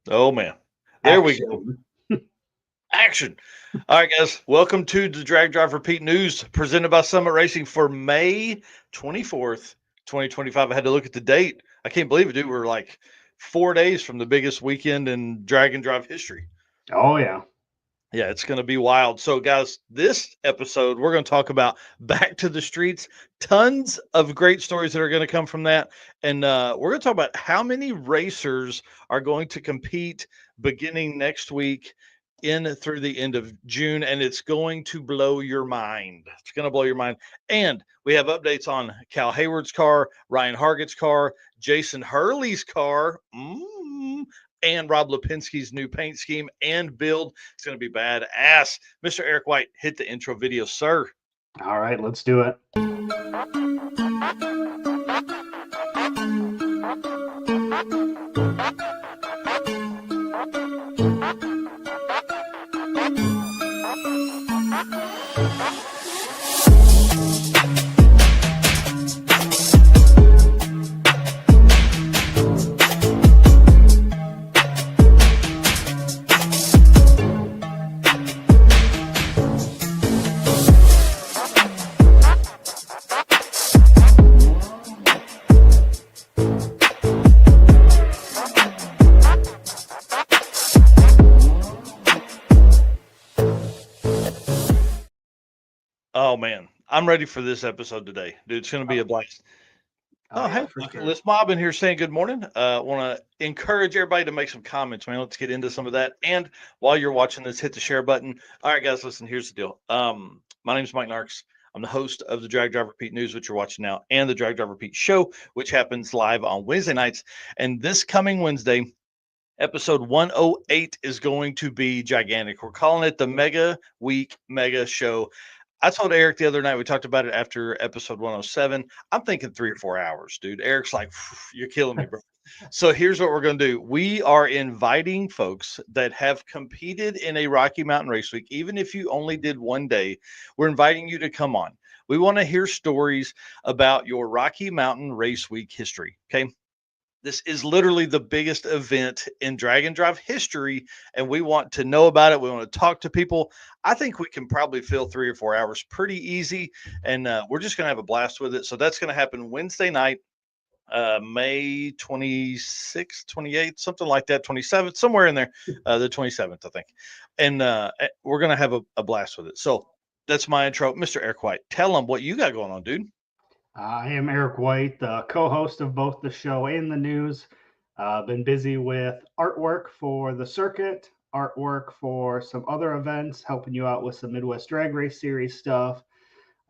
Oh man. There we go. Action. Action. All right, guys. Welcome to the Drag Drive Repeat News presented by Summit Racing for May 24th, 2025. I had to look at the date. I can't believe it, dude. We're like 4 days from the biggest weekend in drag and drive history. Oh yeah. Yeah, it's going to be wild. So, guys, this episode, we're going to talk about back to the streets. Tons of great stories that are going to come from that. And we're going to talk about how many racers are going to compete beginning next week in through the end of June. And it's going to blow your mind. It's going to blow your mind. And we have updates on Cal Hayward's car, Ryan Hargett's car, Jason Hurley's car. And Rob LePenske's new paint scheme and build. It's going to be badass. Mr. Eric White, hit the intro video, sir. All right, let's do it. Oh, man. I'm ready for this episode today. Dude, it's going to be a blast. Oh, Yeah, hey, for sure. let's mob in here saying good morning. Want to encourage everybody to make some comments, man. Let's get into some of that. And while you're watching this, hit the share button. All right, guys, listen, here's the deal. My name's Mike Narks. I'm the host of the Drag Drive Repeat News, which you're watching now, and the Drag Drive Repeat Show, which happens live on Wednesday nights. And this coming Wednesday, episode 108 is going to be gigantic. We're calling it the Mega Week Mega Show. I told Eric the other night, we talked about it after episode 107. I'm thinking 3 or 4 hours, dude. Eric's like, you're killing me, bro. So here's what we're going to do. We are inviting folks that have competed in a Rocky Mountain Race Week, even if you only did one day. We're inviting you to come on. We want to hear stories about your Rocky Mountain Race Week history. Okay. This is literally the biggest event in drag and drive history, and we want to know about it. We want to talk to people. I think we can probably fill 3 or 4 hours pretty easy, and we're just going to have a blast with it. So that's going to happen Wednesday night, May 26th, 28th, something like that, 27th, somewhere in there, the 27th, I think. And we're going to have a blast with it. So that's my intro. Mr. Eric White, tell them what you got going on, dude. I am Eric White, the co-host of both the show and the news. Been busy with artwork for the circuit, artwork for some other events, helping you out with some Midwest Drag Race Series stuff,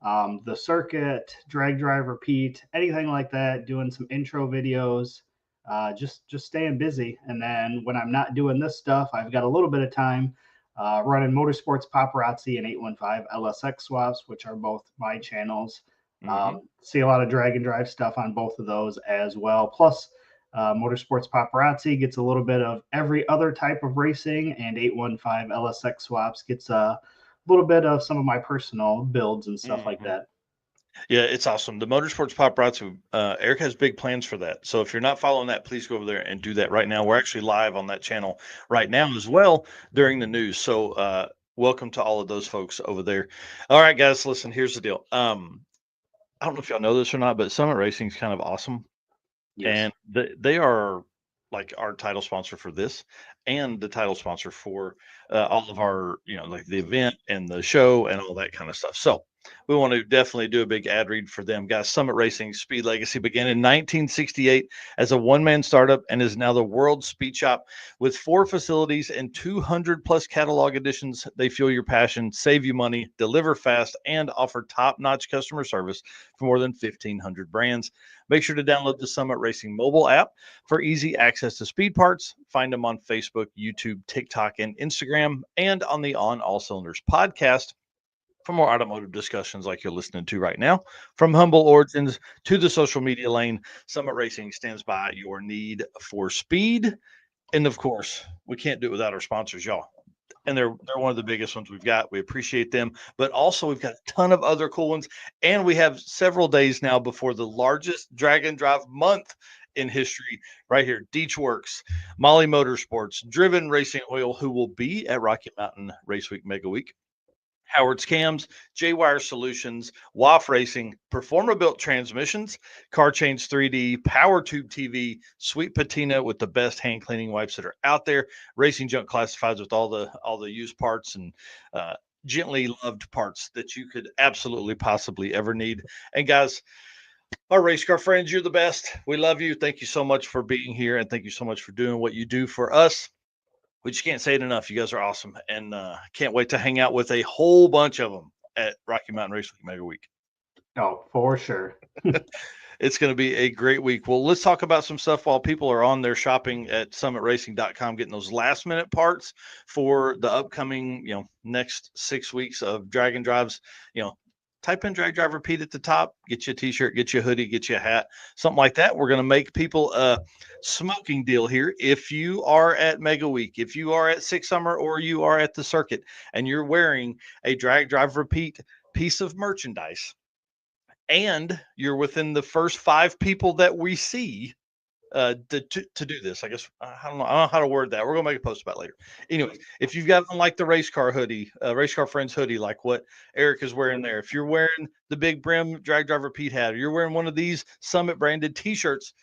the circuit, drag drive repeat, anything like that. Doing some intro videos, just staying busy. And then when I'm not doing this stuff, I've got a little bit of time running Motorsports Paparazzi and 815 LSX Swaps, which are both my channels. See a lot of drag and drive stuff on both of those as well. Plus, Motorsports Paparazzi gets a little bit of every other type of racing, and 815 LSX Swaps gets a little bit of some of my personal builds and stuff like that. Yeah, it's awesome. The Motorsports Paparazzi, Eric has big plans for that. So if you're not following that, please go over there and do that right now. We're actually live on that channel right now as well during the news. So welcome to all of those folks over there. All right, guys, listen, here's the deal. I don't know if y'all know this or not, but Summit Racing is kind of awesome. Yes. And they are like our title sponsor for this and the title sponsor for all of our, like the event and the show and all that kind of stuff. So we want to definitely do a big ad read for them, guys. Summit Racing Speed Legacy began in 1968 as a one-man startup and is now the world's speed shop with 4 facilities and 200 plus catalog editions. They fuel your passion, save you money, deliver fast, and offer top-notch customer service for more than 1,500 brands. Make sure to download the Summit Racing mobile app for easy access to speed parts. Find them on Facebook, YouTube, TikTok, and Instagram, and on the On All Cylinders podcast for more automotive discussions like you're listening to right now. From humble origins to the social media lane, Summit Racing stands by your need for speed. And of course, we can't do it without our sponsors, y'all. And they're one of the biggest ones we've got. We appreciate them, but also we've got a ton of other cool ones, and we have several days now before the largest drag and drive month in history right here. Deech Works, Molly Motorsports, Driven Racing Oil, who will be at Rocky Mountain Race Week Mega Week. Howard's Cams, J-Wire Solutions, WAF Racing, Performa Built Transmissions, Car Chains 3D, Power Tube TV, Sweet Patina with the best hand cleaning wipes that are out there, Racing Junk Classifieds with all the used parts and gently loved parts that you could absolutely possibly ever need. And guys, our race car friends, you're the best. We love you. Thank you so much for being here, and thank you so much for doing what you do for us. We just can't say it enough. You guys are awesome, and can't wait to hang out with a whole bunch of them at Rocky Mountain Race Week Mega Week. Oh, for sure. It's going to be a great week. Well, let's talk about some stuff while people are on their shopping at summitracing.com, getting those last minute parts for the upcoming, next 6 weeks of drag and drives. Type in Drag Drive Repeat at the top, get you a t-shirt, get you a hoodie, get you a hat, something like that. We're going to make people a smoking deal here. If you are at Mega Week, if you are at Six Summer, or you are at the circuit and you're wearing a Drag Drive Repeat piece of merchandise, and you're within the first 5 people that we see to do this, I guess. I don't know how to word that. We're gonna make a post about it later. Anyways, if you've got like the race car hoodie, race car friends hoodie, like what Eric is wearing there, if you're wearing the big brim Drag Driver Pete hat, or you're wearing one of these Summit branded t-shirts,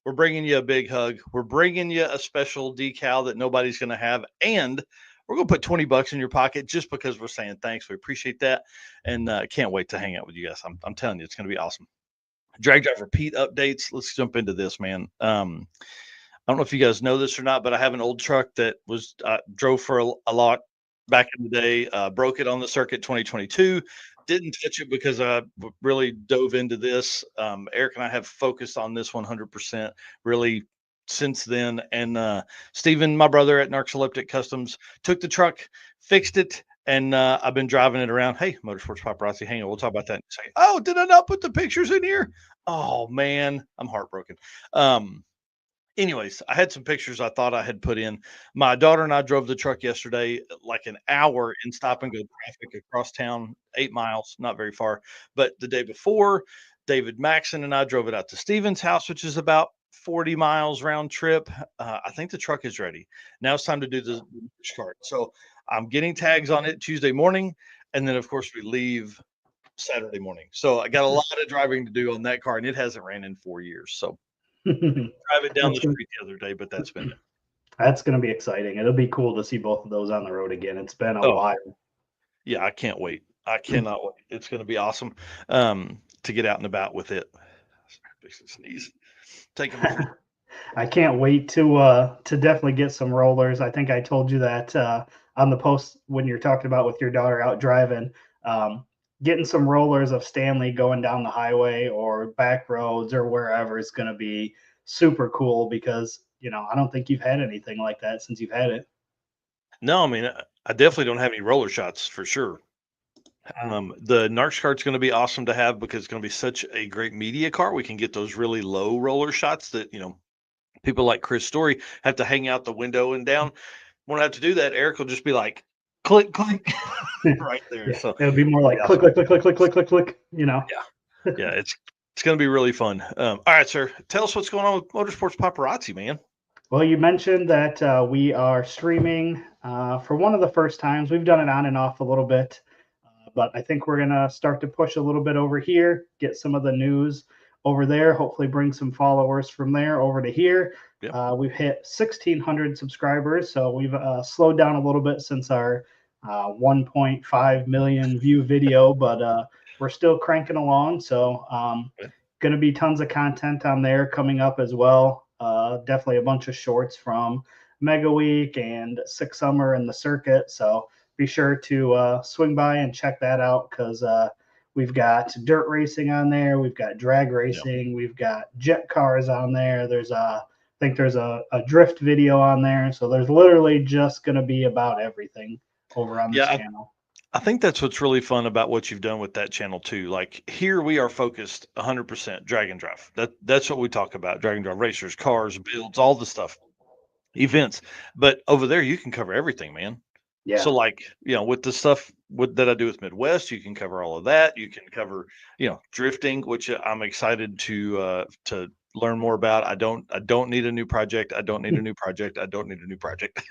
we're bringing you a big hug. We're bringing you a special decal that nobody's gonna have, and we're gonna put $20 in your pocket just because we're saying thanks. We appreciate that, and can't wait to hang out with you guys. I'm telling you, it's gonna be awesome. Drag Drive Repeat updates. Let's jump into this, man. I don't know if you guys know this or not, but I have an old truck that was drove for a lot back in the day. Broke it on the circuit 2022. Didn't touch it because I really dove into this. Eric and I have focused on this 100% really since then. And Steven, my brother at Narcoleptic Customs, took the truck, fixed it, and I've been driving it around. Hey, Motorsports Paparazzi, hang on. We'll talk about that in a second. Oh, did I not put the pictures in here? Oh, man, I'm heartbroken. Anyways, I had some pictures I thought I had put in. My daughter and I drove the truck yesterday, like an hour in stop and go traffic across town, 8 miles, not very far. But the day before, David Maxon and I drove it out to Steven's house, which is about 40 miles round trip. I think the truck is ready. Now it's time to do the cart. So I'm getting tags on it Tuesday morning. And then, of course, we leave Saturday morning. So I got a lot of driving to do on that car, and it hasn't ran in 4 years. So drive it down the street the other day, but that's been it. That's going to be exciting. It'll be cool to see both of those on the road again. It's been a while. Yeah, I can't wait. I cannot wait. It's going to be awesome to get out and about with it. Sneeze. Take them. I can't wait to definitely get some rollers. I think I told you that on the post when you're talking about with your daughter out driving, getting some rollers of Stanley going down the highway or back roads or wherever is going to be super cool because, I don't think you've had anything like that since you've had it. No, I mean, I definitely don't have any roller shots for sure. The Narcs cart's going to be awesome to have because it's going to be such a great media car. We can get those really low roller shots that, people like Chris Story have to hang out the window and down. Won't have to do that. Eric will just be like, click, click right there. Yeah, So it'll be more like click, click, click, click, click, click, click, click, Yeah. Yeah. It's going to be really fun. All right, sir. Tell us what's going on with Motorsports Paparazzi, man. Well, you mentioned that we are streaming for one of the first times. We've done it on and off a little bit, but I think we're going to start to push a little bit over here, get some of the news over there, hopefully bring some followers from there over to here. Yep. We've hit 1,600 subscribers, so we've slowed down a little bit since our 1.5 million view video, but we're still cranking along. So going to be tons of content on there coming up as well. Definitely a bunch of shorts from Mega Week and Six Summer and the circuit. So be sure to swing by and check that out because we've got dirt racing on there. We've got drag racing. Yep. We've got jet cars on there. I think there's a drift video on there. So there's literally just going to be about everything over on this channel. I think that's what's really fun about what you've done with that channel too. Like here we are focused 100% drag and drive. That's what we talk about. Drag and drive racers, cars, builds, all the stuff, events. But over there you can cover everything, man. Yeah. So like, with the stuff that I do with Midwest, you can cover all of that. You can cover, drifting, which I'm excited to learn more about. I don't need a new project. I don't need a new project. I don't need a new project.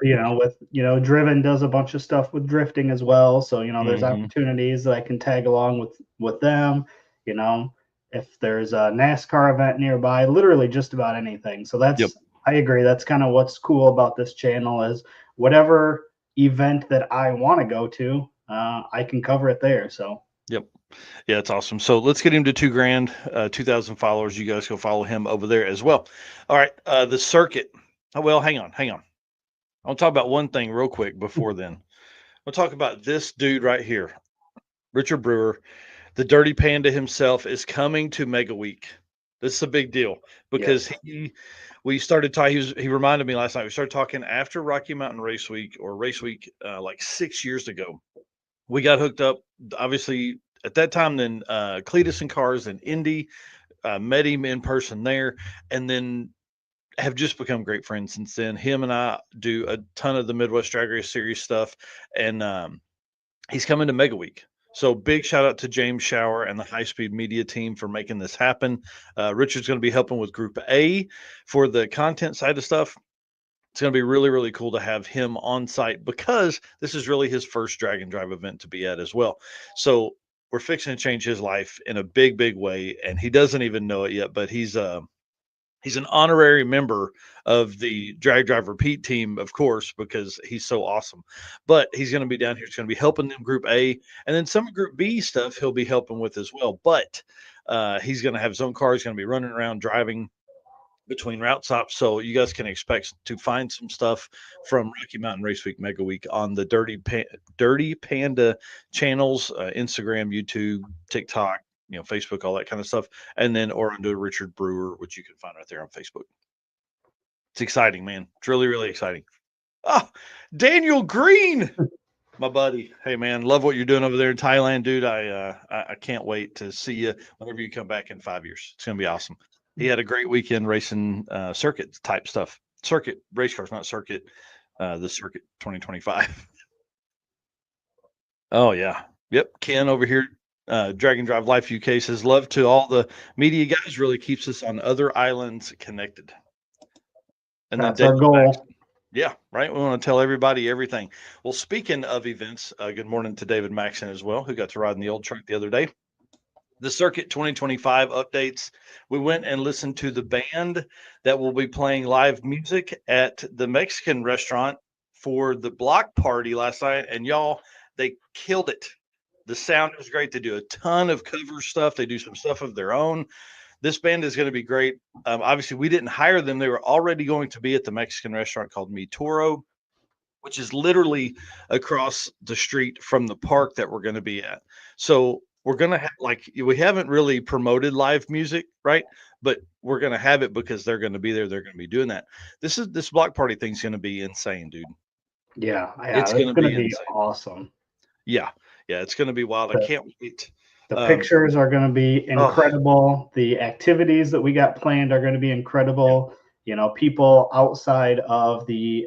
With Driven does a bunch of stuff with drifting as well, so there's Hmm. opportunities that I can tag along with them. you know if there's a NASCAR event nearby, literally just about anything. So Yep. I agree, that's kind of what's cool about this channel, is whatever event that I want to go to, I can cover it there. So Yep. Yeah, it's awesome. So let's get him to 2 grand, 2,000 followers. You guys go follow him over there as well. All right. The circuit. Oh, well, hang on. I'll talk about one thing real quick before then. We'll talk about this dude right here, Richard Brewer. The Dirty Panda himself is coming to Mega Week. This is a big deal because yes. we started talking. He reminded me last night. We started talking after Rocky Mountain Race Week or Race Week, like 6 years ago. We got hooked up. Obviously, at that time, then Cletus and Cars and Indy met him in person there, and then have just become great friends since then. Him and I do a ton of the Midwest Drag Race Series stuff, and he's coming to Mega Week. So big shout out to James Shower and the High Speed Media team for making this happen. Richard's going to be helping with Group A for the content side of stuff. It's going to be really, really cool to have him on site because this is really his first drag and drive event to be at as well. So we're fixing to change his life in a big, big way, and he doesn't even know it yet. But he's an honorary member of the Drag Drive Repeat team, of course, because he's so awesome. But he's going to be down here. He's going to be helping them Group A, and then some Group B stuff he'll be helping with as well. But he's going to have his own car. He's going to be running around driving between route stops. So you guys can expect to find some stuff from Rocky Mountain Race Week Mega Week on the Dirty Panda channels, Instagram, YouTube, TikTok, Facebook, all that kind of stuff. And then or under Richard Brewer, which you can find right there on Facebook. It's exciting, man. It's really, really exciting. Oh, Daniel Green, my buddy. Hey, man, love what you're doing over there in Thailand, dude. I can't wait to see you whenever you come back in 5 years. It's gonna be awesome. He had a great weekend racing circuit type stuff. Circuit race cars, not circuit. The circuit 2025. Oh yeah, yep. Ken over here, Dragon Drive Life UK says love to all the media guys. Really keeps us on other islands connected. And then That's our David goal. Maxon. Yeah, right. We want to tell everybody everything. Well, speaking of events, good morning to David Maxon as well, who got to ride in the old truck the other day. The Circuit 2025 updates. We went and listened to the band that will be playing live music at the Mexican restaurant for the block party last night. And y'all, they killed it. The sound was great. They do a ton of cover stuff. They do some stuff of their own. This band is going to be great. Obviously, we didn't hire them. They were already going to be at the Mexican restaurant called Mi Toro, which is literally across the street from the park that we're going to be at. So we're going to have, we haven't really promoted live music, right? But we're going to have it because they're going to be there. They're going to be doing that. This block party thing's going to be insane, dude. Yeah, It's it's going to going to be be insane. awesome. Yeah. It's going to be wild. I can't wait. The pictures are going to be incredible. The activities that we got planned are going to be incredible. People outside of the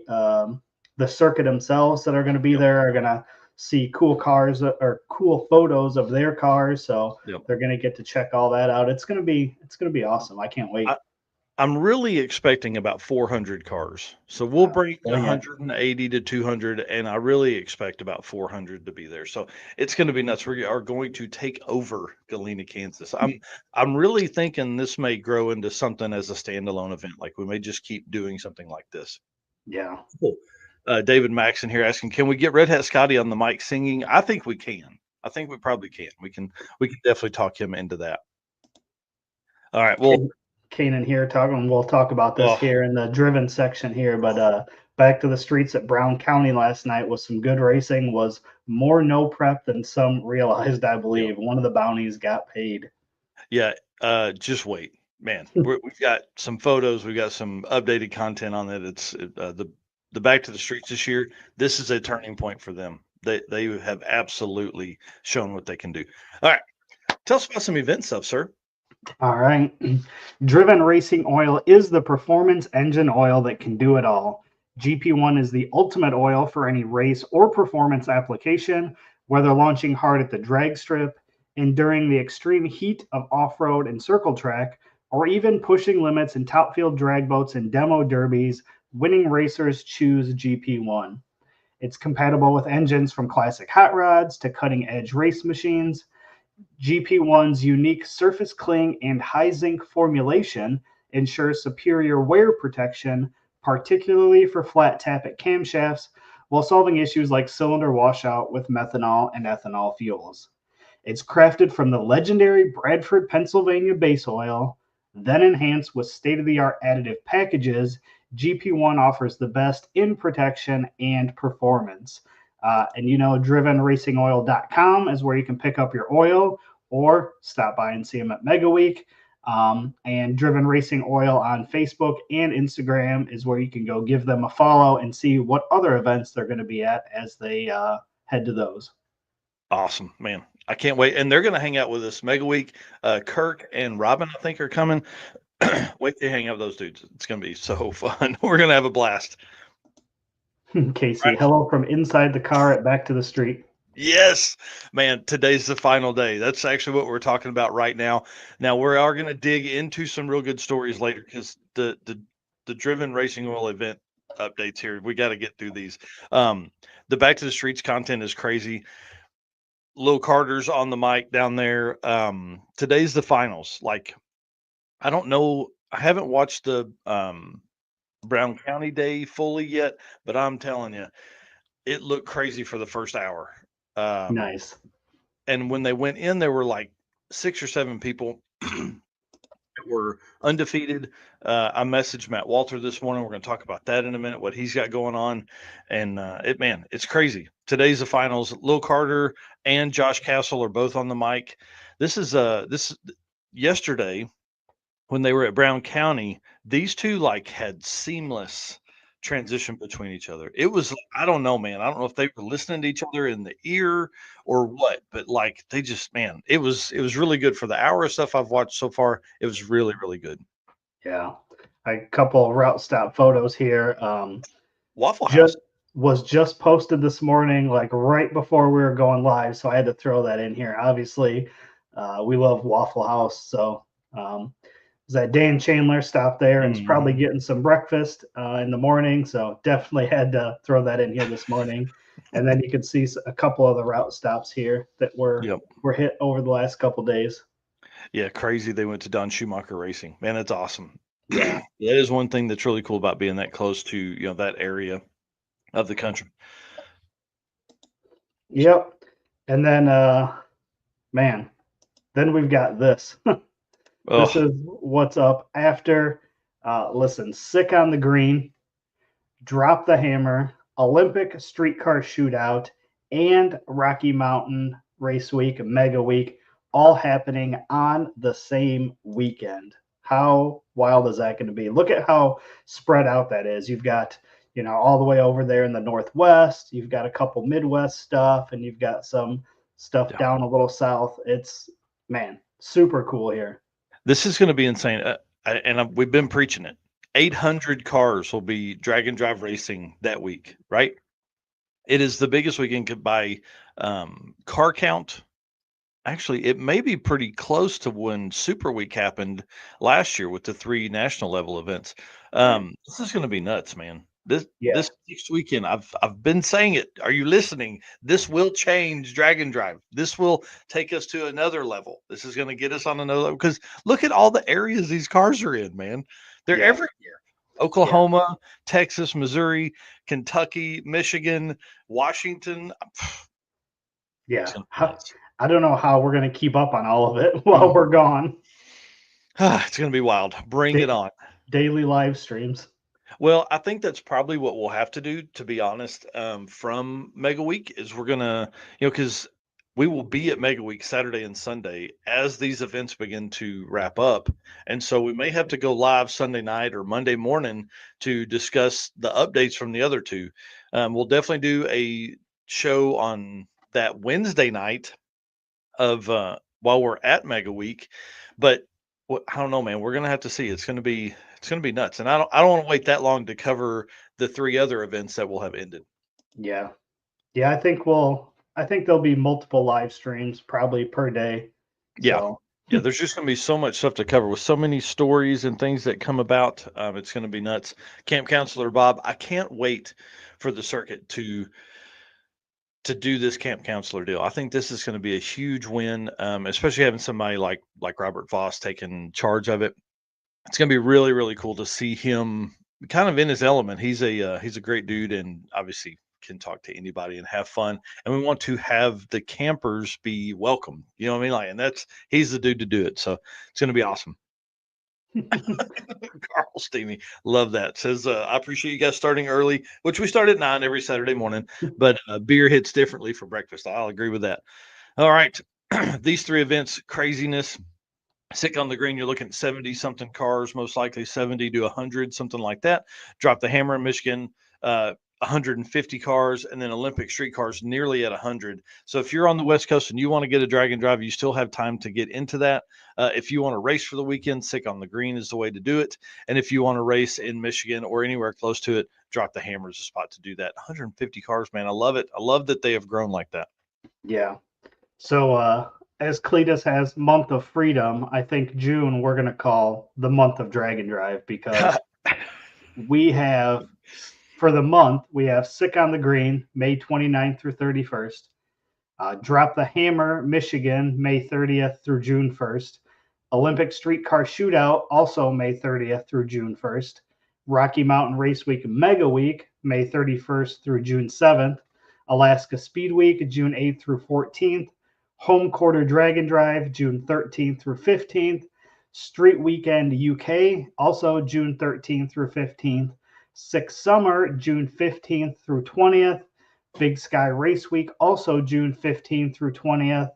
circuit themselves that are going to be there are going to see cool cars or cool photos of their cars. So they're going to get to check all that out. It's going to be awesome. I can't wait. I'm really expecting about 400 cars. So we'll bring 180 to 200, and I really expect about 400 to be there. So it's going to be nuts. We are going to take over Galena, Kansas. I'm really thinking this may grow into something as a standalone event. Like we may just keep doing something like this. Yeah. Cool. David Maxon here asking, can we get Red Hat Scotty on the mic singing? I think we can. I think we probably can. We can definitely talk him into that. All right. Well, Kanan here talking. We'll talk about this here in the driven section here, but back to the streets at Brown County last night with some good racing. Was more no prep than some realized, I believe. One of the bounties got paid. Yeah, just wait, man. We've got some photos. We've got some updated content on it. It's the back to the streets this year. This is a turning point for them. They have absolutely shown what they can do. All right, tell us about some event stuff, sir. All right. Driven Racing Oil is the performance engine oil that can do it all. GP1 is the ultimate oil for any race or performance application, whether launching hard at the drag strip, enduring the extreme heat of off-road and circle track, or even pushing limits in top field drag boats and demo derbies, winning racers choose GP1. It's compatible with engines from classic hot rods to cutting edge race machines. GP1's unique surface cling and high zinc formulation ensures superior wear protection, particularly for flat tappet camshafts, while solving issues like cylinder washout with methanol and ethanol fuels. It's crafted from the legendary Bradford, Pennsylvania base oil, then enhanced with state of the art additive packages. GP1 offers the best in protection and performance. And drivenracingoil.com is where you can pick up your oil or stop by and see them at Mega Week. And Driven Racing Oil on Facebook and Instagram is where you can go give them a follow and see what other events they're going to be at as they head to those. Awesome, man. I can't wait. And they're going to hang out with us Mega Week. Kirk and Robin, I think, are coming. Wait to hang out with those dudes. It's going to be so fun. We're going to have a blast. Casey, right. Hello from inside the car at Back to the Street. Yes, man, today's the final day. That's actually what we're talking about right now. Now, we are going to dig into some real good stories later because the Driven Racing Oil event updates here, we got to get through these. The Back to the Streets content is crazy. Lil Carter's on the mic down there. Today's the finals. Like, I don't know. I haven't watched the Brown County Day fully yet, but I'm telling you, it looked crazy for the first hour. Nice. And when they went in, there were like 6 or 7 people that were undefeated. I messaged Matt Walter this morning. We're going to talk about that in a minute, what he's got going on. And it's crazy. Today's the finals. Lil Carter and Josh Castle are both on the mic. This is yesterday when they were at Brown County. These two had seamless transition between each other. It was, I don't know, man. I don't know if they were listening to each other in the ear or what, but they just, man, it was really good for the hour of stuff I've watched so far. It was really, really good. Yeah. A couple of route stop photos here. Waffle House was just posted this morning, right before we were going live. So I had to throw that in here. Obviously, we love Waffle House. So, that Dan Chandler stopped there and is probably getting some breakfast in the morning. So definitely had to throw that in here this morning. And then you can see a couple of the route stops here that were hit over the last couple of days. Yeah, crazy. They went to Don Schumacher Racing. Man, that's awesome. Yeah. That is one thing that's really cool about being that close to, that area of the country. Yep. And then, then we've got this. This is what's up after, Sick on the Green, Drop the Hammer, Olympic Streetcar Shootout, and Rocky Mountain Race Week, Mega Week, all happening on the same weekend. How wild is that going to be? Look at how spread out that is. You've got, all the way over there in the Northwest. You've got a couple Midwest stuff, and you've got some stuff down a little south. It's, man, super cool here. This is going to be insane. We've been preaching it. 800 cars will be drag and drive racing that week, right? It is the biggest weekend by car count. Actually, it may be pretty close to when Super Week happened last year with the 3 national level events. This is going to be nuts, man. This next weekend, I've been saying it. Are you listening? This will change drag and drive. This will take us to another level. This is going to get us on another level because look at all the areas these cars are in, man. They're everywhere. Oklahoma, Texas, Missouri, Kentucky, Michigan, Washington. Yeah. I don't know how we're going to keep up on all of it while we're gone. It's going to be wild. Bring it on. Daily live streams. Well, I think that's probably what we'll have to do, to be honest, from Mega Week is we're going to, because we will be at Mega Week Saturday and Sunday as these events begin to wrap up. And so we may have to go live Sunday night or Monday morning to discuss the updates from the other two. We'll definitely do a show on that Wednesday night of while we're at Mega Week. But I don't know, man, we're going to have to see. It's going to be nuts. And I don't want to wait that long to cover the 3 other events that will have ended. Yeah. I think there'll be multiple live streams probably per day. Yeah. So Yeah, there's just going to be so much stuff to cover with so many stories and things that come about. It's going to be nuts. Camp Counselor Bob, I can't wait for the circuit to do this camp counselor deal. I think this is going to be a huge win, especially having somebody like Robert Voss taking charge of it. It's going to be really really cool to see him kind of in his element. He's a great dude, and obviously can talk to anybody and have fun. And we want to have the campers be welcome. You know what I mean? Like, and he's the dude to do it. So it's going to be awesome. Carl Steamy, love that. Says, I appreciate you guys starting early, which we start at 9 every Saturday morning, but beer hits differently for breakfast. I'll agree with that. All right. These 3 events, craziness. Sick on the Green, you're looking at 70 something cars, most likely 70 to 100, something like that. Drop the Hammer in Michigan, 150 cars, and then Olympic street cars nearly at 100. So if you're on the West Coast and you want to get a drag and drive, you still have time to get into that. If you want to race for the weekend, Sick on the Green is the way to do it. And if you want to race in Michigan or anywhere close to it, Drop the Hammer is a spot to do that. 150 cars, man. I love it. I love that they have grown like that. Yeah. So as Cletus has month of freedom, I think June we're going to call the month of drag and drive, because we have, for the month, we have Sick on the Green, May 29th through 31st. Drop the Hammer, Michigan, May 30th through June 1st. Olympic Streetcar Shootout, also May 30th through June 1st. Rocky Mountain Race Week Mega Week, May 31st through June 7th. Alaska Speed Week, June 8th through 14th. Home Quarter Drag and Drive, June 13th through 15th. Street Weekend UK, also June 13th through 15th. Six Summer, June 15th through 20th. Big Sky Race Week, also June 15th through 20th.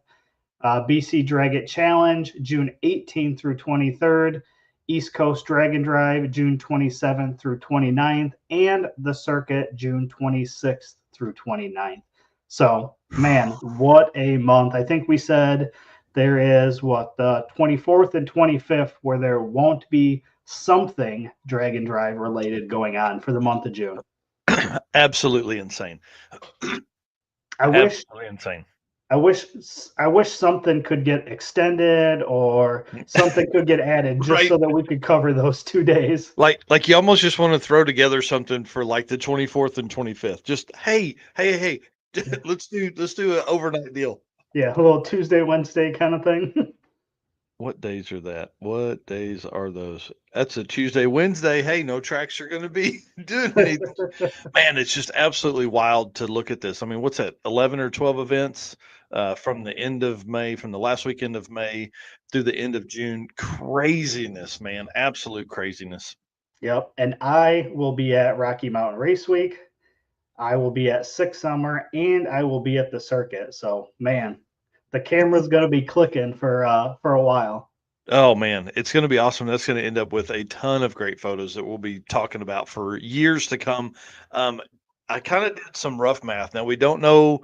BC Drag It Challenge, June 18th through 23rd. East Coast Drag and Drive, June 27th through 29th. And the Circuit, June 26th through 29th. So, man, what a month. I think we said there is, the 24th and 25th, where there won't be something drag and drive related going on for the month of June. Absolutely insane. Absolutely insane. I wish something could get extended or something could get added just Right. so that we could cover those 2 days. Like you almost just want to throw together something for like the 24th and 25th. Just hey, let's do an overnight deal. Yeah, a little Tuesday, Wednesday kind of thing. What days are that? What days are those? That's a Tuesday, Wednesday. Hey, no tracks are going to be doing anything. Man, it's just absolutely wild to look at this. I mean, what's that? 11 or 12 events from the end of May, from the last weekend of May through the end of June. Craziness, man. Absolute craziness. Yep. And I will be at Rocky Mountain Race Week. I will be at Six Summer, and I will be at the Circuit. So, man, the camera's going to be clicking for a while. Oh man, it's going to be awesome. That's going to end up with a ton of great photos that we'll be talking about for years to come. I kind of did some rough math. Now we don't know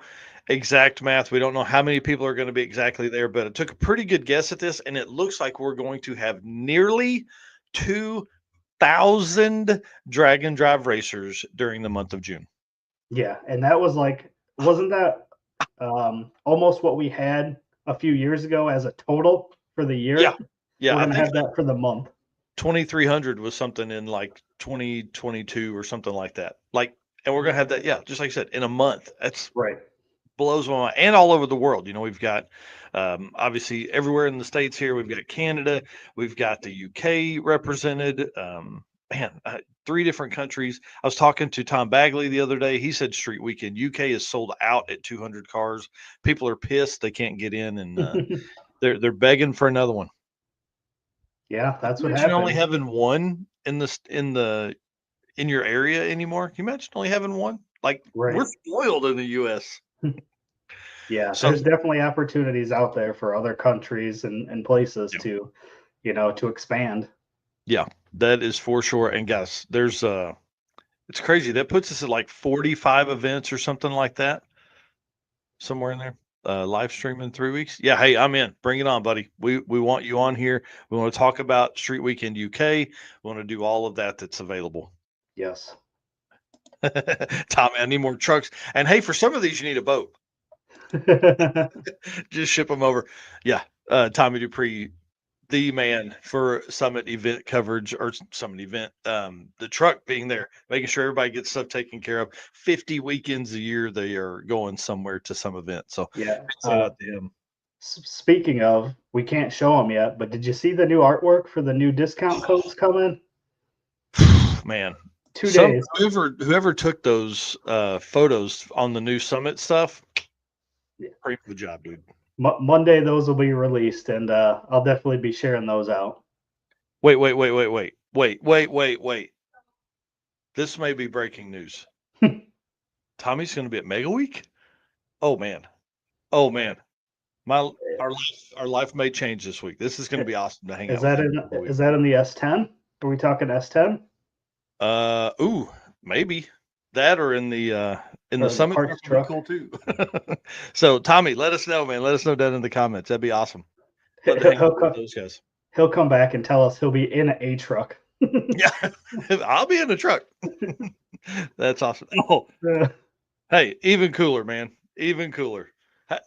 exact math. We don't know how many people are going to be exactly there, but I took a pretty good guess at this, and it looks like we're going to have nearly 2,000 drag and drive racers during the month of June. Yeah, and that was wasn't that almost what we had a few years ago as a total for the year? Yeah, we're gonna have that for the month. 2,300 was something in like 2022 or something like that. And we're gonna have that, just like I said, in a month. That's right. Blows my mind. And all over the world. We've got obviously everywhere in the States here. We've got Canada, we've got the UK represented. 3 different countries. I was talking to Tom Bagley the other day. He said Street Weekend UK is sold out at 200 cars. People are pissed they can't get in, and they're begging for another one. Yeah, that's what happened. Only having one in your area anymore. Can you imagine only having one? We're spoiled in the U.S. Yeah, so there's definitely opportunities out there for other countries and places to expand. Yeah, that is for sure. And guys, there's it's crazy. That puts us at like 45 events or something like that. Somewhere in there. Live stream in 3 weeks. Yeah, hey, I'm in. Bring it on, buddy. We want you on here. We want to talk about Street Weekend UK. We want to do all of that's available. Yes. Tommy, I need more trucks. And hey, for some of these, you need a boat. Just ship them over. Yeah, Tommy Dupree, the man for Summit event coverage or Summit event. The truck being there, making sure everybody gets stuff taken care of. 50 weekends a year, they are going somewhere to some event. So Yeah. shout out to him. Speaking of, we can't show them yet, but did you see the new artwork for the new discount codes coming? Man, 2 days. whoever took those photos on the new Summit stuff, Yeah. great job, dude. Monday, those will be released, and I'll definitely be sharing those out. Wait. This may be breaking news. Tommy's going to be at Mega Week. Oh man. My our life may change this week. This is going to be awesome to hang Is out with that him. is that in the S10? Are we talking S10? Ooh, maybe that or in the Or the Summit parts truck would be cool too. So Tommy, let us know, man. Let us know down in the comments. That'd be awesome. Love to hang out with those guys. He'll come back and tell us he'll be in a truck. Yeah, I'll be in the truck. That's awesome. Oh, hey, even cooler, man. Even cooler.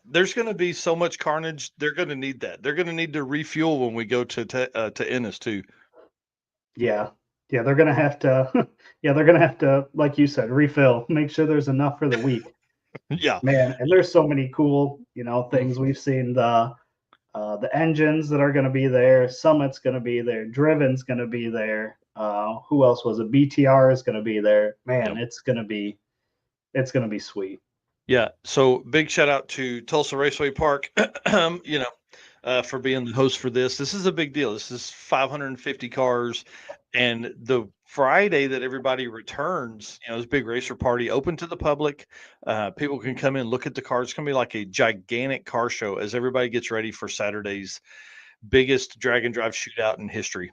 There's going to be so much carnage. They're going to need that. They're going to need to refuel when we go to Ennis too. Yeah, they're gonna have to. Yeah, they're gonna have to, like you said, refill. Make sure there's enough for the week. Yeah, man. And there's so many cool, things we've seen. The engines that are going to be there. Summit's going to be there. Driven's going to be there. Who else was it? BTR is going to be there. Man, yep. it's going to be sweet. Yeah. So big shout out to Tulsa Raceway Park, for being the host for this. This is a big deal. This is 550 cars. And the Friday that everybody returns, this big racer party open to the public. People can come in, look at the cars. It's going to be like a gigantic car show as everybody gets ready for Saturday's biggest drag and drive shootout in history.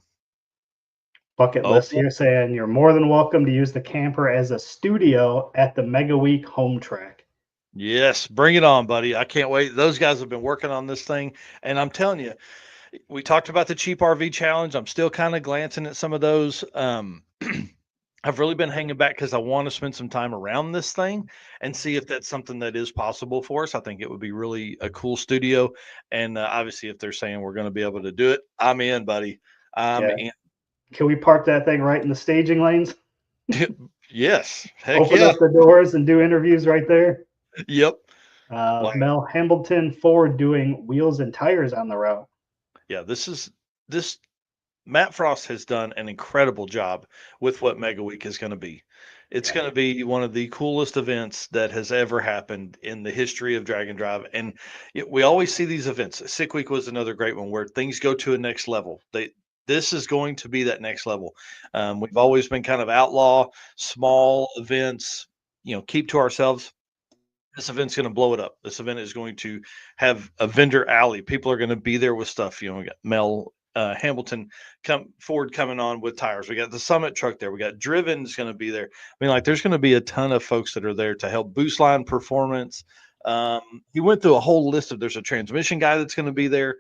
Bucket list here saying you're more than welcome to use the camper as a studio at the Mega Week home track. Yes, bring it on, buddy. I can't wait. Those guys have been working on this thing. And I'm telling you, we talked about the cheap RV challenge. I'm still kind of glancing at some of those. I've really been hanging back because I want to spend some time around this thing and see if that's something that is possible for us. I think it would be really a cool studio. And obviously, if they're saying we're going to be able to do it, I'm in, buddy. I'm in. Can we park that thing right in the staging lanes? Yes. Heck Open yeah. up the doors and do interviews right there. Yep. Mel Hambleton Ford doing wheels and tires on the route. Yeah, this Matt Frost has done an incredible job with what Mega Week is going to be. It's going to be one of the coolest events that has ever happened in the history of Drag and Drive. And we always see these events. Sick Week was another great one where things go to a next level. This is going to be that next level. We've always been kind of outlaw, small events, keep to ourselves. This event's going to blow it up. This event is going to have a vendor alley. People are going to be there with stuff. We got Mel Hamilton Ford coming on with tires. We got the Summit truck there. We got Driven's going to be there. I mean, there's going to be a ton of folks that are there to help boost line performance. He went through a whole list of. There's a transmission guy that's going to be there.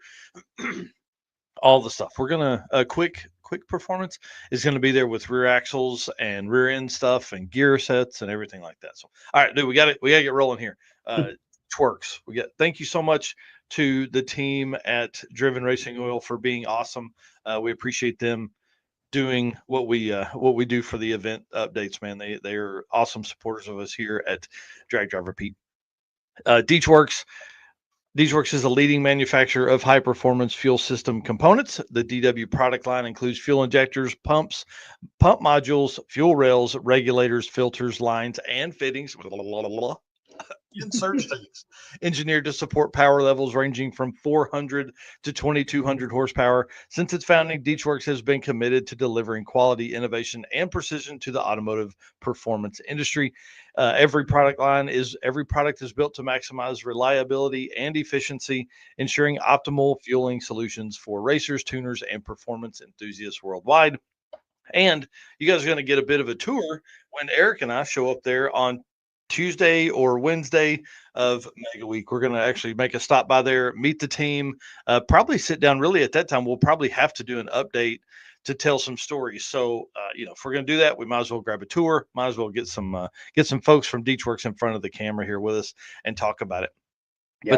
All the stuff. We're gonna quick performance is going to be there with rear axles and rear end stuff and gear sets and everything like that. So, all right, dude, we got to get rolling here. Twerks. Thank you so much to the team at Driven Racing Oil for being awesome. We appreciate them doing what we do for the event updates, man. They are awesome supporters of us here at Drag Drive Repeat. Deechworks. Deechworks is a leading manufacturer of high-performance fuel system components. The DW product line includes fuel injectors, pumps, pump modules, fuel rails, regulators, filters, lines, and fittings. Insert states engineered to support power levels ranging from 400 to 2200 horsepower. Since its founding, Deechworks has been committed to delivering quality, innovation, and precision to the automotive performance industry. Every product is built to maximize reliability and efficiency, ensuring optimal fueling solutions for racers, tuners, and performance enthusiasts worldwide. And you guys are going to get a bit of a tour when Eric and I show up there on Tuesday or Wednesday of Mega Week. We're going to actually make a stop by there, meet the team, probably sit down. Really, at that time, we'll probably have to do an update to tell some stories. So, if we're going to do that, we might as well grab a tour. Might as well get some folks from Deechworks in front of the camera here with us and talk about it. Yeah,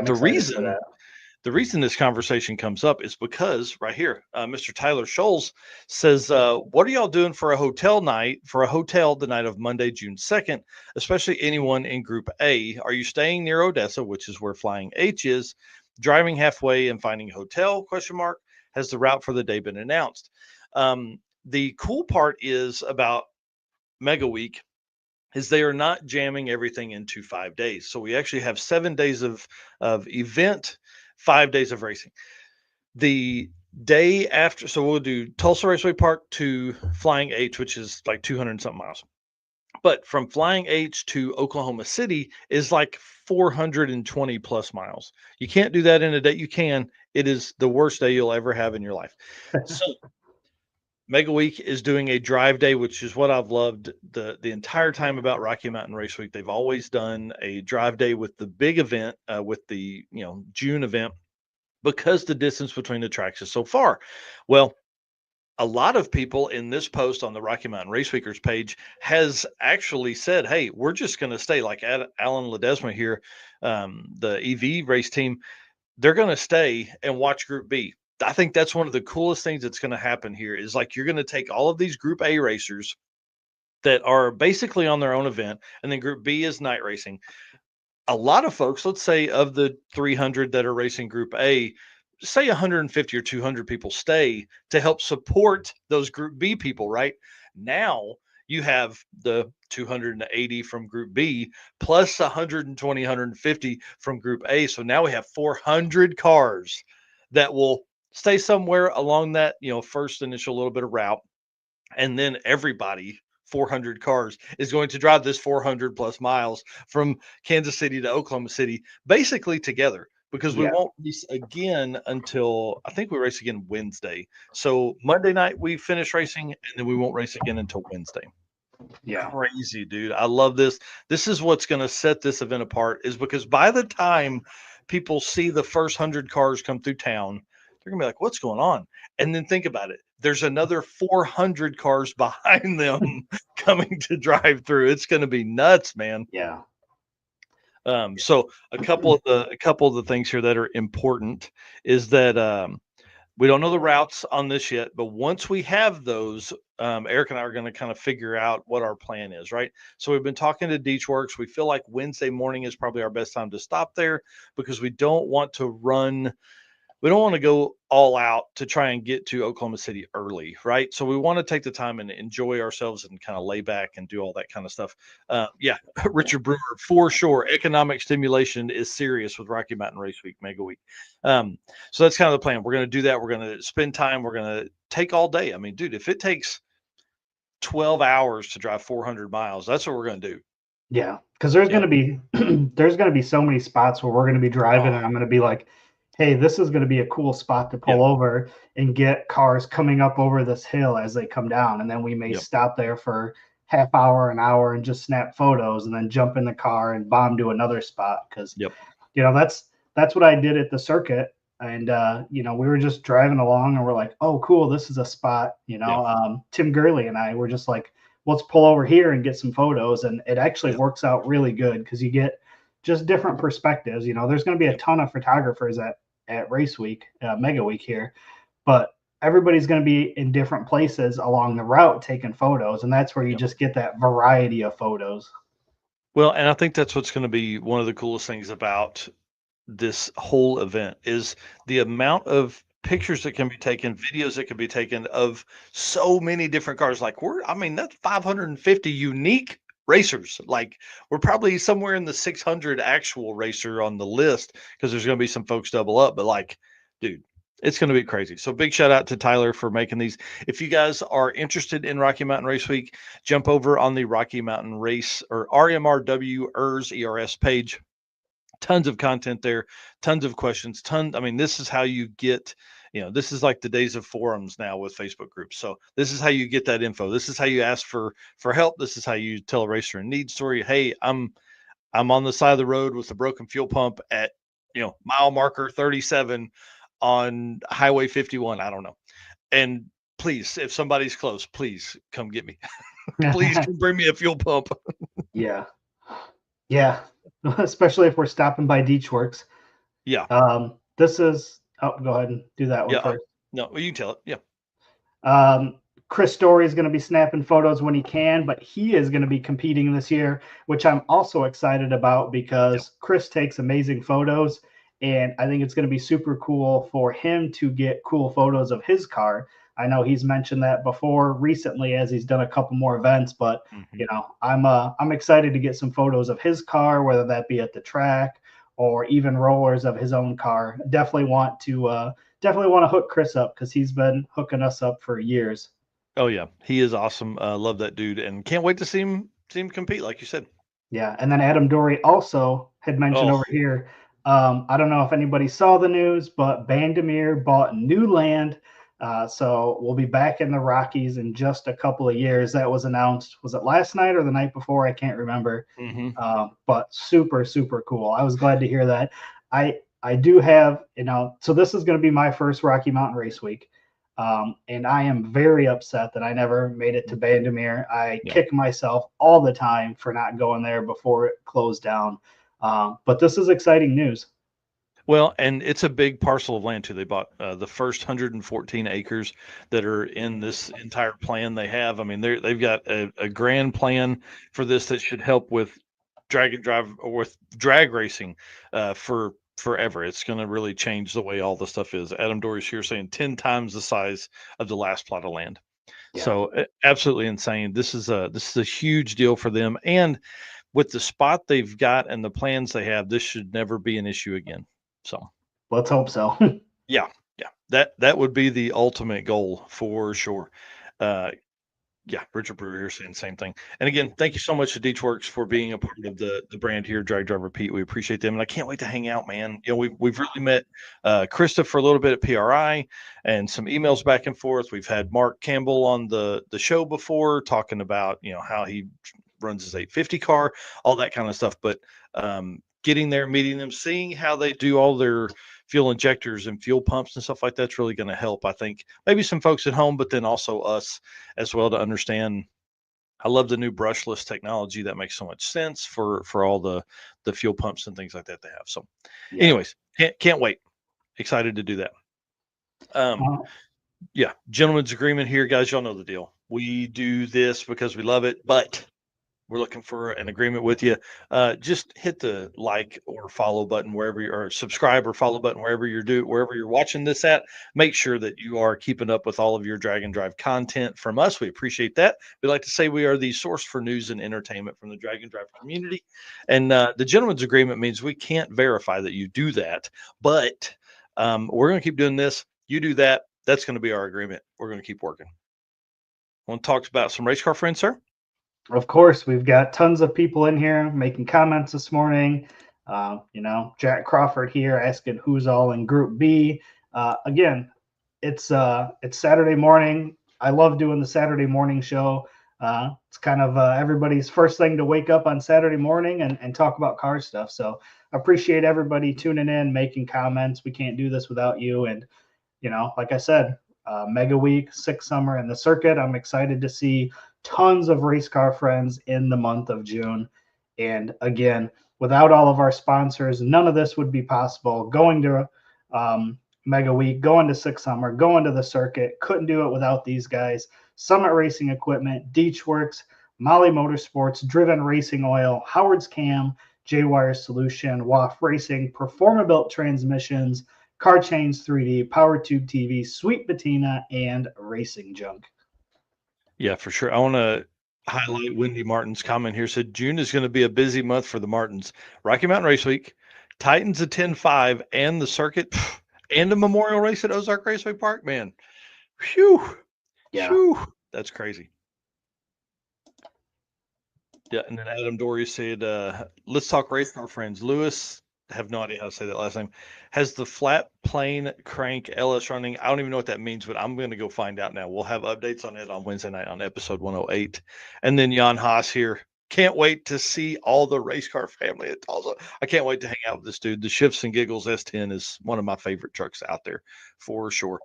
But The reason this conversation comes up is because right here, Mr. Tyler Scholes says, "What are y'all doing for a hotel night the night of Monday, June 2nd? Especially anyone in Group A. Are you staying near Odessa, which is where Flying H is? Driving halfway and finding a hotel? Question mark. Has the route for the day been announced?" The cool part is about Mega Week is they are not jamming everything into 5 days. So we actually have 7 days of event, 5 days of racing. The day after, so we'll do Tulsa Raceway Park to Flying H, which is like 200 and something miles. But from Flying H to Oklahoma City is like 420 plus miles. You can't do that in a day. You can. It is the worst day you'll ever have in your life. So Mega Week is doing a drive day, which is what I've loved the entire time about Rocky Mountain Race Week. They've always done a drive day with the big event, with the June event, because the distance between the tracks is so far. Well, a lot of people in this post on the Rocky Mountain Race Weekers page has actually said, "Hey, we're just going to stay." Like Alan Ledesma here, the EV race team, they're going to stay and watch Group B. I think that's one of the coolest things that's going to happen here is like you're going to take all of these Group A racers that are basically on their own event, and then Group B is night racing. A lot of folks, let's say of the 300 that are racing Group A, say 150 or 200 people stay to help support those Group B people, right? Now you have the 280 from Group B plus 120, 150 from Group A. So now we have 400 cars that will stay somewhere along that, first initial little bit of route. And then everybody, 400 cars, is going to drive this 400 plus miles from Kansas City to Oklahoma City, basically together, because we won't race again until I think we race again Wednesday. So Monday night we finish racing, and then we won't race again until Wednesday. Yeah. Crazy, dude. I love this. This is what's going to set this event apart, is because by the time people see the first 100 cars come through town, they're going to be like, "What's going on?" And then think about it. There's another 400 cars behind them coming to drive through. It's going to be nuts, man. Yeah. So a couple of the things here that are important is that we don't know the routes on this yet, but once we have those, Eric and I are going to kind of figure out what our plan is, right? So we've been talking to Deechworks. We feel like Wednesday morning is probably our best time to stop there because we don't want to go all out to try and get to Oklahoma City early, right? So we want to take the time and enjoy ourselves and kind of lay back and do all that kind of stuff. Yeah, Richard Brewer, for sure. Economic stimulation is serious with Rocky Mountain Race Week, Mega Week. So that's kind of the plan. We're going to do that. We're going to spend time. We're going to take all day. I mean, dude, if it takes 12 hours to drive 400 miles, that's what we're going to do. Yeah, because there's going to be there's going to be so many spots where we're going to be driving, and I'm going to be like, "Hey, this is going to be a cool spot to pull over and get cars coming up over this hill as they come down." And then we may stop there for half hour, an hour, and just snap photos, and then jump in the car and bomb to another spot. Because that's what I did at the circuit, and we were just driving along, and we're like, "Oh, cool, this is a spot." Tim Gurley and I were just like, let's pull over here and get some photos. And it actually works out really good because you get just different perspectives. There's going to be a ton of photographers at Race Week, Mega Week here, but everybody's going to be in different places along the route taking photos. And that's where you just get that variety of photos. Well, and I think that's what's going to be one of the coolest things about this whole event is the amount of pictures that can be taken, videos that can be taken of so many different cars. Like that's 550 unique racers. Like we're probably somewhere in the 600 actual racer on the list because there's going to be some folks double up, but like, dude, it's going to be crazy. So big shout out to Tyler for making these. If you guys are interested in Rocky Mountain Race Week, jump over on the Rocky Mountain Race or RMRW ERS page. Tons of content there, tons of questions, this is how you get, this is like the days of forums now with Facebook groups. So this is how you get that info. This is how you ask for help. This is how you tell a racer in need story. Hey, I'm on the side of the road with a broken fuel pump at, mile marker 37 on Highway 51. I don't know. And please, if somebody's close, please come get me. Please come bring me a fuel pump. Yeah. Especially if we're stopping by Deechworks. Yeah. this is. Oh, go ahead and do that one Yeah. first. No, you can tell it. Yeah. Chris Story is going to be snapping photos when he can, but he is going to be competing this year, which I'm also excited about because Chris takes amazing photos. And I think it's going to be super cool for him to get cool photos of his car. I know he's mentioned that before recently as he's done a couple more events, but I'm excited to get some photos of his car, whether that be at the track or even rollers of his own car. Definitely want to hook Chris up because he's been hooking us up for years. Oh yeah, he is awesome. Love that dude, and can't wait to see him compete, like you said. Yeah, and then Adam Dory also had mentioned Oh, over here. I don't know if anybody saw the news, but Bandemir bought new land, so we'll be back in the Rockies in just a couple of years. That was announced. Was it last night or the night before? I can't remember. But super super cool. I was glad to hear that. I do have so this is going to be my first Rocky Mountain Race Week. And I am very upset that I never made it to Bandemir. I kick myself all the time for not going there before it closed down. But this is exciting news. well, and it's a big parcel of land too. They bought the first 114 acres that are in this entire plan they have. I mean, they've got a grand plan for this that should help with drag and drive or with drag racing for forever. It's going to really change the way all the stuff is. Adam Dory's here saying 10 times the size of the last plot of land. Yeah. So absolutely insane. This is a huge deal for them, and with the spot they've got and the plans they have, this should never be an issue again. So Let's hope so. yeah, yeah, that would be the ultimate goal for sure. Uh, yeah, Richard Brewer here saying the same thing. And again, thank you so much to Deechworks for being a part of the brand here, Drag Drive Repeat. We appreciate them, and I can't wait to hang out, man. We've really met Krista for a little bit at PRI, and some emails back and forth. We've had Mark Campbell on the show before, talking about how he runs his 850 car, all that kind of stuff. But getting there, meeting them, seeing how they do all their fuel injectors and fuel pumps and stuff like that's really going to help. I think maybe some folks at home, but then also us as well to understand. I love the new brushless technology. That makes so much sense for all the fuel pumps and things like that they have. So, anyways, can't wait. Excited to do that. Yeah, gentlemen's agreement here, guys. Y'all know the deal. We do this because we love it, but we're looking for an agreement with you. Just hit the like or follow button wherever you or subscribe or follow button wherever you're watching this at. Make sure that you are keeping up with all of your drag and drive content from us. We appreciate that. We like to say we are the source for news and entertainment from the drag and drive community. And the gentleman's agreement means we can't verify that you do that, but we're going to keep doing this. You do that. That's going to be our agreement. We're going to keep working. Want to talk about some race car friends, sir? Of course, we've got tons of people in here making comments this morning. Jack Crawford here asking who's all in Group B. Again, it's Saturday morning. I love doing the Saturday morning show. It's kind of everybody's first thing to wake up on Saturday morning and talk about car stuff. So I appreciate everybody tuning in, making comments. We can't do this without you. And, like I said, Mega Week, 6 Summer, and the circuit. I'm excited to see tons of race car friends in the month of June. And again, without all of our sponsors, none of this would be possible. Going to Mega Week, going to 6 Summer, going to the circuit, couldn't do it without these guys. Summit Racing Equipment, Deechworks, Molly Motorsports, Driven Racing Oil, Howard's Cam, J-Wire Solution, WAF Racing, Performabuilt Transmissions, Car Chains 3D, Power Tube TV, Sweet Patina, and Racing Junk. Yeah, for sure. I want to highlight Wendy Martin's comment here. Said June is going to be a busy month for the Martins. Rocky Mountain Race Week, Titans at 10-5, and the circuit, and a memorial race at Ozark Raceway Park. Man, phew, phew, that's crazy. Yeah, and then Adam Dory said, let's talk race car friends. Lewis, I have no idea how to say that last name, has the flat plane crank LS running. I don't even know what that means, but I'm going to go find out now. We'll have updates on it on Wednesday night on episode 108. And then Jan Haas here. Can't wait to see all the race car family at Tulsa. I can't wait to hang out with this dude. The Shifts and Giggles S10 is one of my favorite trucks out there for sure.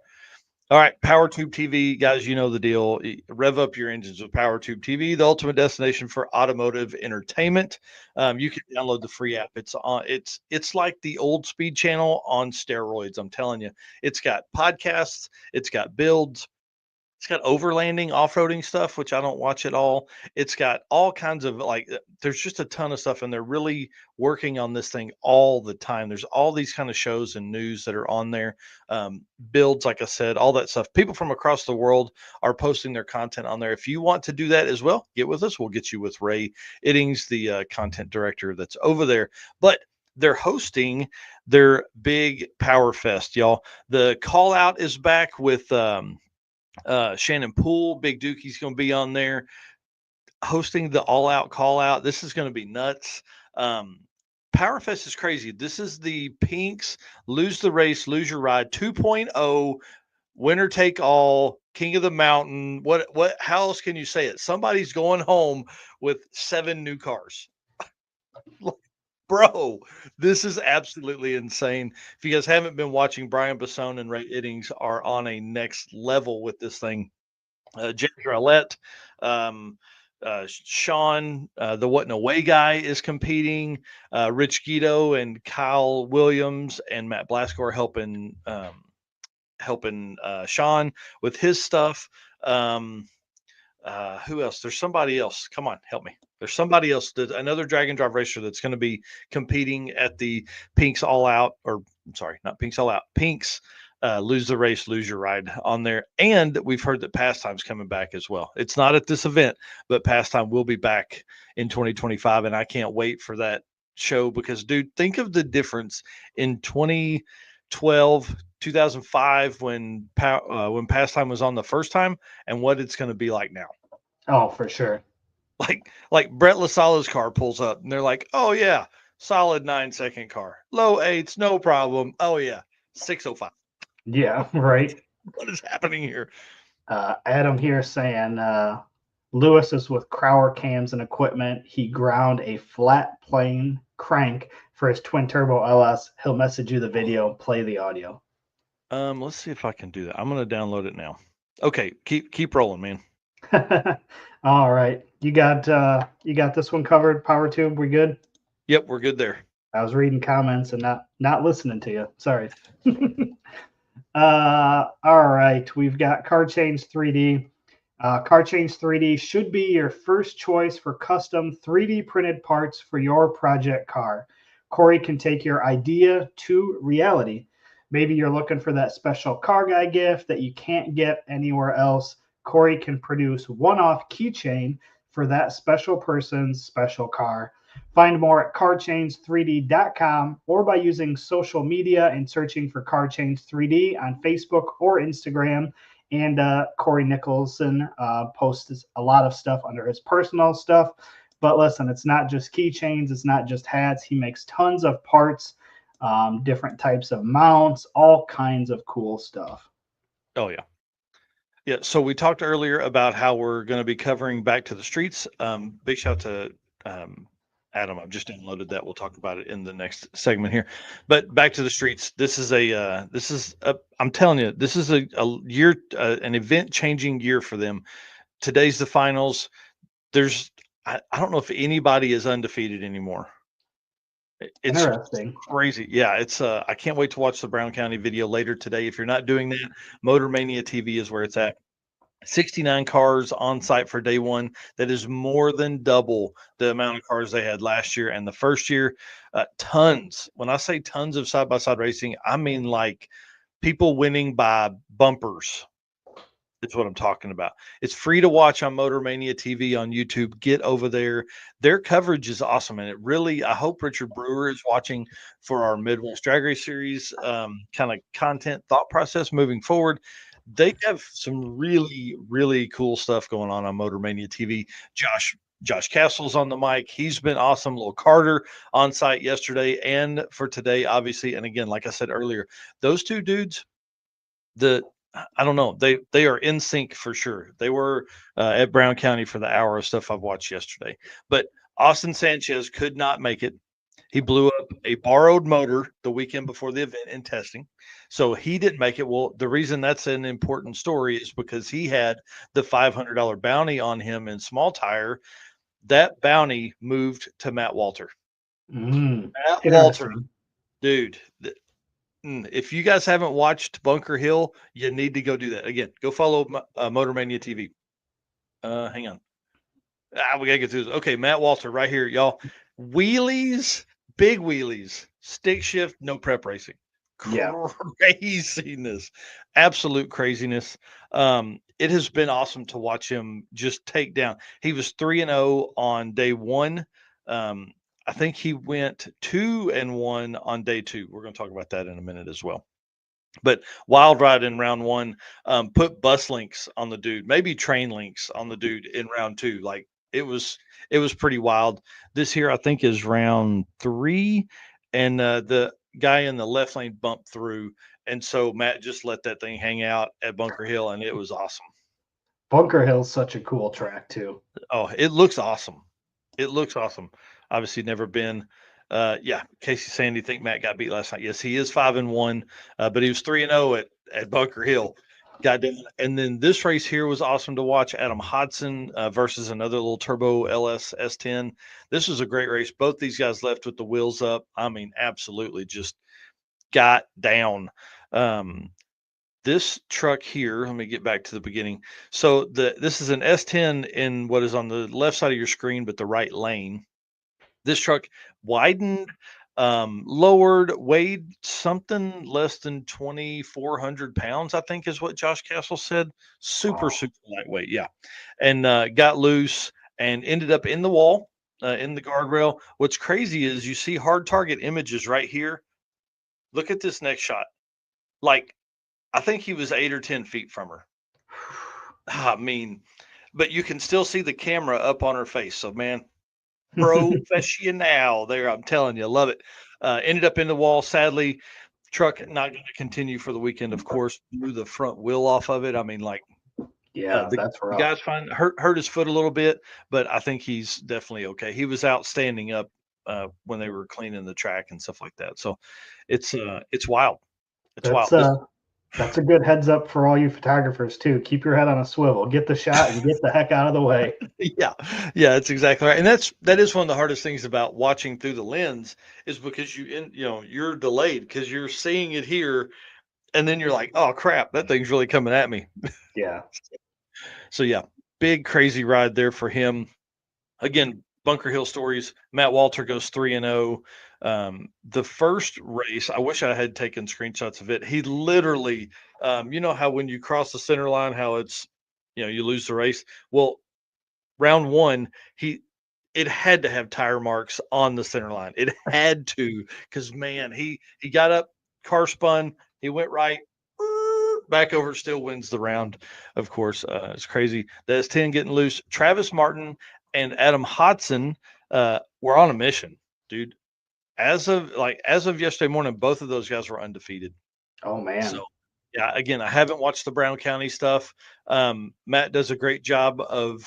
All right, PowerTube TV, guys, you know the deal. Rev up your engines with PowerTube TV, the ultimate destination for automotive entertainment. You can download the free app. It's on. It's like the old Speed Channel on steroids. I'm telling you. It's got podcasts. It's got builds. It's got overlanding, off-roading stuff, which I don't watch at all. It's got all kinds of there's just a ton of stuff, and they're really working on this thing all the time. There's all these kind of shows and news that are on there. Builds, like I said, all that stuff. People from across the world are posting their content on there. If you want to do that as well, get with us. We'll get you with Ray Iddings, the content director that's over there. But they're hosting their big Power Fest, y'all. The call out is back with Shannon Poole, Big Dookie's going to be on there hosting the all out call out. This is going to be nuts. Powerfest is crazy. This is the Pinks Lose the Race, Lose Your Ride 2.0, winner take all, king of the mountain. How else can you say it? Somebody's going home with 7 new cars. Bro, this is absolutely insane. If you guys haven't been watching, Brian Bassone and Ray Iddings are on a next level with this thing. James Rowlett, Sean, the What in a Way guy is competing. Rich Guido and Kyle Williams and Matt Blasco are helping Sean with his stuff. Who else? There's somebody else. Come on, help me. There's somebody else, another drag and drive racer that's going to be competing at the Pinks All Out, or I'm sorry, not Pinks All Out, Pinks Lose the Race, Lose Your Ride on there. And we've heard that Pastime's coming back as well. It's not at this event, but Pastime will be back in 2025. And I can't wait for that show because, dude, think of the difference in 2012, 2005 when Pastime was on the first time and what it's going to be like now. Oh, for sure. Like Brett LaSala's car pulls up and they're like, oh yeah, solid 9-second car, low eights, no problem. Oh yeah, 605. Yeah, right. What is happening here? Adam here saying Lewis is with Crower cams and equipment. He ground a flat plane crank for his twin turbo LS. He'll message you the video, play the audio. Let's see if I can do that. I'm gonna download it now. Okay, keep rolling, man. All right, you got this one covered. PowerTube, we good? Yep, we're good there. I was reading comments and not listening to you. Sorry. All right, we've got Car Change 3D. Car Change 3D should be your first choice for custom 3D printed parts for your project car. Corey can take your idea to reality. Maybe you're looking for that special car guy gift that you can't get anywhere else. Corey can produce one-off keychain for that special person's special car. Find more at carchange3d.com or by using social media and searching for Car Change 3D on Facebook or Instagram. And Corey Nicholson posts a lot of stuff under his personal stuff. But listen, it's not just keychains. It's not just hats. He makes tons of parts, different types of mounts, all kinds of cool stuff. Oh, yeah. Yeah, so we talked earlier about how we're going to be covering Back to the Streets. Big shout out to Adam. I've just downloaded that. We'll talk about it in the next segment here. But Back to the Streets. This is I'm telling you, this is a year, an event-changing year for them. Today's the finals. I don't know if anybody is undefeated anymore. It's interesting, crazy. Yeah, it's I can't wait to watch the Brown County video later today. If you're not doing that, Motor Mania TV is where it's at. 69 cars on site for day one. That is more than double the amount of cars they had last year and the first year. Tons. When I say tons of side-by-side racing, I mean like people winning by bumpers. That's what I'm talking about. It's free to watch on Motor Mania TV on YouTube. Get over there. Their coverage is awesome. And I hope Richard Brewer is watching for our Midwest Drag Race Series kind of content thought process moving forward. They have some really, really cool stuff going on Motor Mania TV. Josh Castle's on the mic. He's been awesome. Lil Carter on site yesterday and for today, obviously. And again, like I said earlier, those two dudes, I don't know. They are in sync for sure. They were at Brown County for the hour of stuff I've watched yesterday. But Austin Sanchez could not make it. He blew up a borrowed motor the weekend before the event in testing. So he didn't make it. Well, the reason that's an important story is because he had the $500 bounty on him in small tire. That bounty moved to Matt Walter. Matt Walter, Interesting. dude. If you guys haven't watched Bunker Hill, you need to go do that. Again, go follow Motor Mania TV. Hang on. We gotta get through this. Okay, Matt Walter, right here, y'all. Wheelies, big wheelies, stick shift, no prep racing. Yeah. Craziness, absolute craziness. It has been awesome to watch him just take down. He was 3-0 on day one. I think he went 2-1 on day two. We're going to talk about that in a minute as well. But wild ride in round one, put bus links on the dude, maybe train links on the dude in round two. Like it was pretty wild. This here I think is round three, and the guy in the left lane bumped through, and so Matt just let that thing hang out at Bunker Hill, and it was awesome. Bunker Hill's such a cool track too. Oh, it looks awesome. It looks awesome. Obviously, never been. Yeah, Casey Sandy think Matt got beat last night. Yes, he is 5-1, but he was 3-0 at Bunker Hill. Got down, and then this race here was awesome to watch. Adam Hodson versus another little turbo LS S10. This was a great race. Both these guys left with the wheels up. I mean, absolutely just got down. This truck here, let me get back to the beginning. So this is an S10 in what is on the left side of your screen, but the right lane. This truck widened, lowered, weighed something less than 2,400 pounds, I think is what Josh Castle said. Super, Wow. super lightweight. Yeah. And got loose and ended up in the wall, in the guardrail. What's crazy is you see hard target images right here. Look at this next shot. Like, I think he was 8 or 10 feet from her. I mean, but you can still see the camera up on her face. So, man, professional there. I'm telling you, love it. Ended up in the wall. Sadly, truck not going to continue for the weekend. Of course, blew the front wheel off of it. I mean, like Yeah, the that's rough. guy's fine. Hurt his foot a little bit, but I think he's definitely okay. He was out standing up when they were cleaning the track and stuff like that. So it's wild. It's That's wild. This, that's a good heads up for all you photographers too. Keep your head on a swivel. Get the shot and get the heck out of the way. yeah, yeah, that's exactly right. And that is one of the hardest things about watching through the lens is because you're delayed because you're seeing it here, and then you're like, oh crap, that thing's really coming at me. Yeah. So yeah, big crazy ride there for him. Again, Bunker Hill stories. Matt Walter goes 3-0. The first race, I wish I had taken screenshots of it. He literally, you know how when you cross the center line, how it's, you lose the race. Well, round one, it had to have tire marks on the center line. It had to, because man, he got up, car spun, he went right, back over, still wins the round. Of course, it's crazy. The S10 getting loose. Travis Martin and Adam Hodson were on a mission, dude. As of yesterday morning, both of those guys were undefeated. Oh man. So yeah, again, I haven't watched the Brown County stuff. Matt does a great job of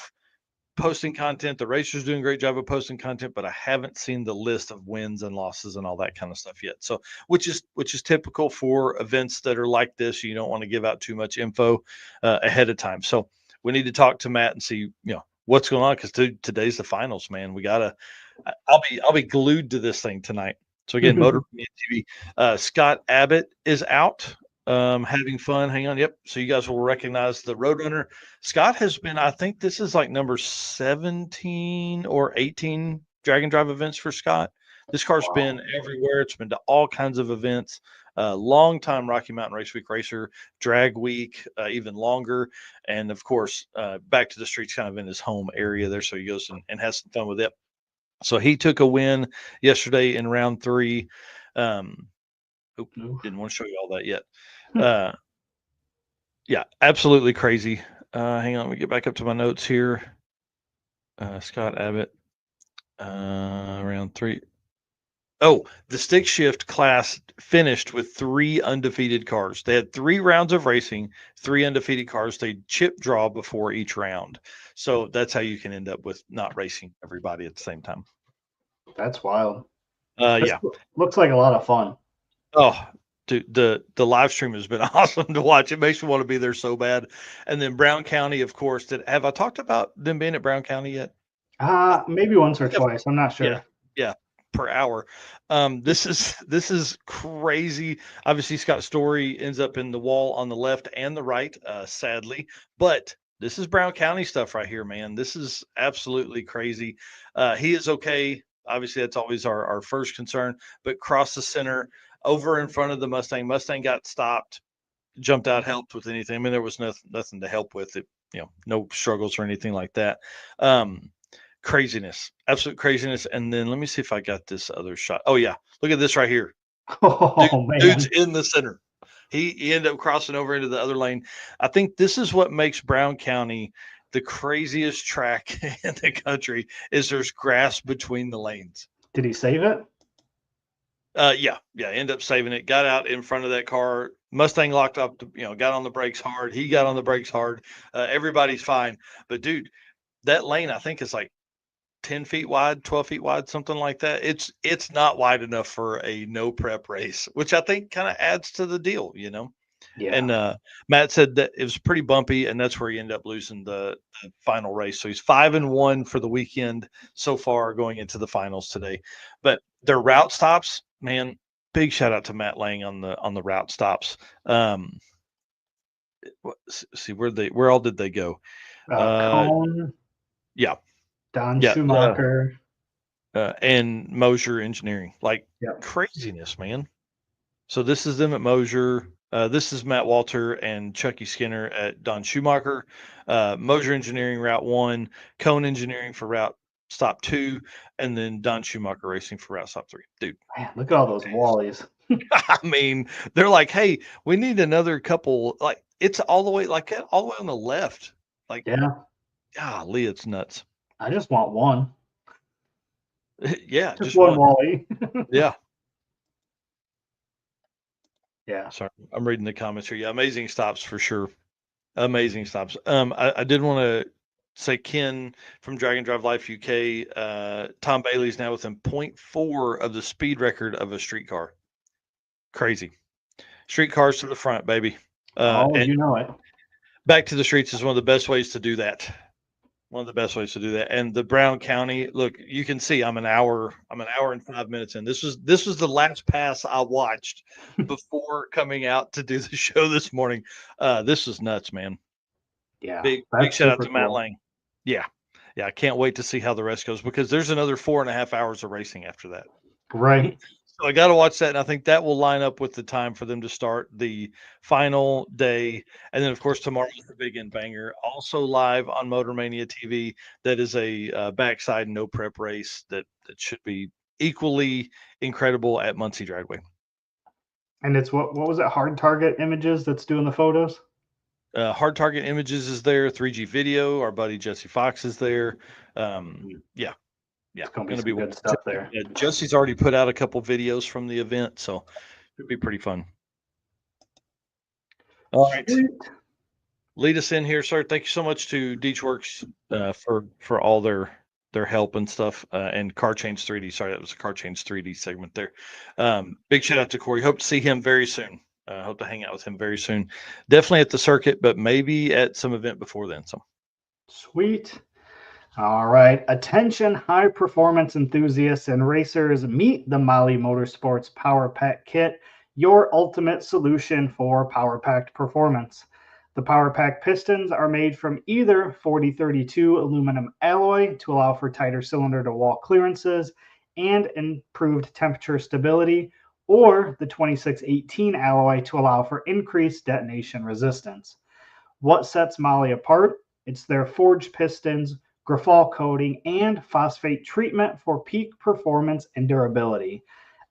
posting content. The racers doing a great job of posting content, but I haven't seen the list of wins and losses and all that kind of stuff yet. So, which is typical for events that are like this. You don't want to give out too much info ahead of time. So, we need to talk to Matt and see what's going on because today's the finals, man. We gotta. I'll be glued to this thing tonight. So again, Motor TV. Scott Abbott is out. Having fun. Hang on. Yep. So you guys will recognize the Roadrunner. Scott has been, I think this is like number 17 or 18 drag and drive events for Scott. This car's been everywhere. It's been to all kinds of events. Long time Rocky Mountain Race Week racer, drag week, even longer. And of course, back to the streets kind of in his home area there. So he goes and has some fun with it. So he took a win yesterday in round 3. Didn't want to show you all that yet. Yeah, absolutely crazy. Hang on, let me get back up to my notes here. Scott Abbott, round 3. Oh, the stick shift class finished with 3 undefeated cars. They had 3 rounds of racing, 3 undefeated cars. They chip draw before each round. So that's how you can end up with not racing everybody at the same time. That's wild. Yeah. Looks like a lot of fun. Oh, dude, the live stream has been awesome to watch. It makes me want to be there so bad. And then Brown County, of course. Have I talked about them being at Brown County yet? Maybe once or think I've- twice. I'm not Yeah, sure. yeah, per hour. This is crazy. Obviously, Scott Story ends up in the wall on the left and the right, sadly. But this is Brown County stuff right here, man. This is absolutely crazy. He is okay. Obviously, that's always our first concern. But cross the center over in front of the Mustang. Mustang got stopped, jumped out, helped with anything. I mean, there was nothing to help with it. No struggles or anything like that. Craziness, absolute craziness. And then let me see if I got this other shot. Oh yeah, look at this right here. Oh Dude's man. in the center. He ended up crossing over into the other lane. I think this is what makes Brown County the craziest track in the country. Is there's grass between the lanes. Did he save it? Yeah, end up saving it. Got out in front of that car. Mustang locked up. Got on the brakes hard. He got on the brakes hard. Everybody's fine. But dude, that lane I think is like 10 feet wide, 12 feet wide, something like that. It's not wide enough for a no prep race, which I think kind of adds to the deal. Yeah. And Matt said that it was pretty bumpy, and that's where he ended up losing the final race. So he's 5-1 for the weekend so far, going into the finals today. But their route stops, man. Big shout out to Matt Lang on the route stops. See where all did they go? Cone, Yeah, Don yeah. Schumacher. And Mosier Engineering, like Yep. craziness, man. So this is them at Mosier. This is Matt Walter and Chucky Skinner at Don Schumacher. Mosier Engineering Route 1, Cone Engineering for Route Stop 2, and then Don Schumacher Racing for Route Stop 3. Dude, Man, look at all those wallies. I mean, they're like, hey, we need another couple. Like it's all the way on the left. Like, Yeah. golly, it's nuts. I just want one. Yeah, Just one wally. Yeah. Yeah. Sorry, I'm reading the comments here. Yeah, amazing stops for sure. Amazing stops. I did want to say Ken from Dragon Drive Life UK, Tom Bailey's now within 0.4 of the speed record of a streetcar. Crazy. Street cars to the front, baby. And You know it. back to the streets is one of the best ways to do that. One of the best ways to do that. And the Brown County, look, you can see I'm an hour and 5 minutes in. This was the last pass I watched before coming out to do the show this morning. This is nuts, man. Yeah. Big shout out to Matt Lang. Yeah. I can't wait to see how the rest goes because there's another 4.5 hours of racing after that. Right. So I got to watch that, and I think that will line up with the time for them to start the final day. And then, of course, tomorrow's the big end banger, also live on Motor Mania TV. That is a backside no prep race that should be equally incredible at Muncie Dragway. And it's what was it? Hard Target Images that's doing the photos. Hard Target Images is there. 3G Video. Our buddy Jesse Fox is there. Yeah. It's gonna be some good stuff there. Jesse's already put out a couple videos from the event, so it'd be pretty fun. All right. Sweet. Lead us in here, sir. Thank you so much to Deechworks for all their help and stuff, and Car Change 3D. Sorry, that was a Car Change 3D segment there. Big shout out to Corey. Hope to see him very soon. Hope to hang out with him very soon. Definitely at the circuit, but maybe at some event before then. So sweet. All right. Attention, high performance enthusiasts and racers. Meet the Mali Motorsports Power Pack Kit, your ultimate solution for power packed performance. The Power Pack pistons are made from either 4032 aluminum alloy to allow for tighter cylinder to wall clearances and improved temperature stability, or the 2618 alloy to allow for increased detonation resistance. What sets Mali apart? It's their forged pistons, graphol coating, and phosphate treatment for peak performance and durability.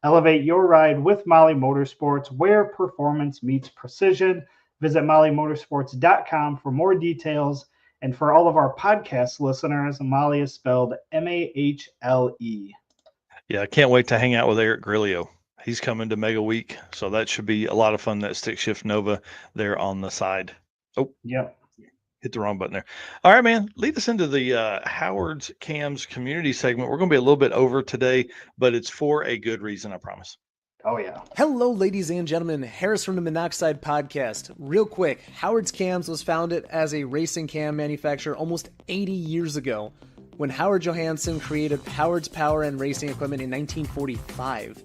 Elevate your ride with Mali Motorsports, where performance meets precision. Visit MaliMotorsports.com for more details. And for all of our podcast listeners, Mali is spelled Mahle. yeah, I can't wait to hang out with Eric Grillo. He's coming to Mega Week, so that should be a lot of fun. That stick shift Nova there on the side. Oh, yep. Hit the wrong button there. All right, man. Lead us into the Howard's Cams community segment. We're going to be a little bit over today, but it's for a good reason, I promise. Oh, yeah. Hello, ladies and gentlemen. Harris from the Monoxide Podcast. Real quick, Howard's Cams was founded as a racing cam manufacturer almost 80 years ago when Howard Johansson created Howard's Power and Racing Equipment in 1945.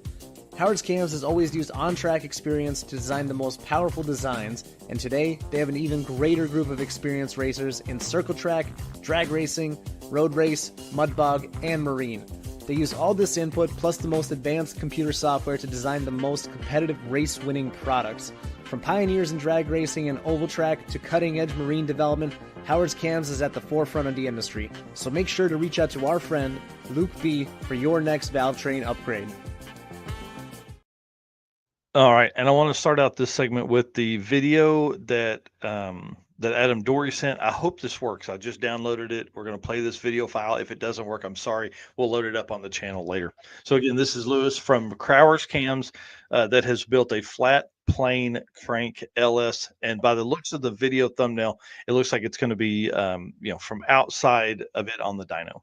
Howard's Cams has always used on-track experience to design the most powerful designs, and today they have an even greater group of experienced racers in circle track, drag racing, road race, mud bog, and marine. They use all this input plus the most advanced computer software to design the most competitive race-winning products. From pioneers in drag racing and oval track to cutting-edge marine development, Howard's Cams is at the forefront of the industry. So make sure to reach out to our friend, Luke B, for your next valve train upgrade. All right, and I want to start out this segment with the video that that Adam Dory sent. I hope this works. I just downloaded it. We're going to play this video file. If it doesn't work, I'm sorry. We'll load it up on the channel later. So again, this is Lewis from Crowers Cams that has built a flat plane crank LS, and by the looks of the video thumbnail, it looks like it's going to be from outside of it on the dyno.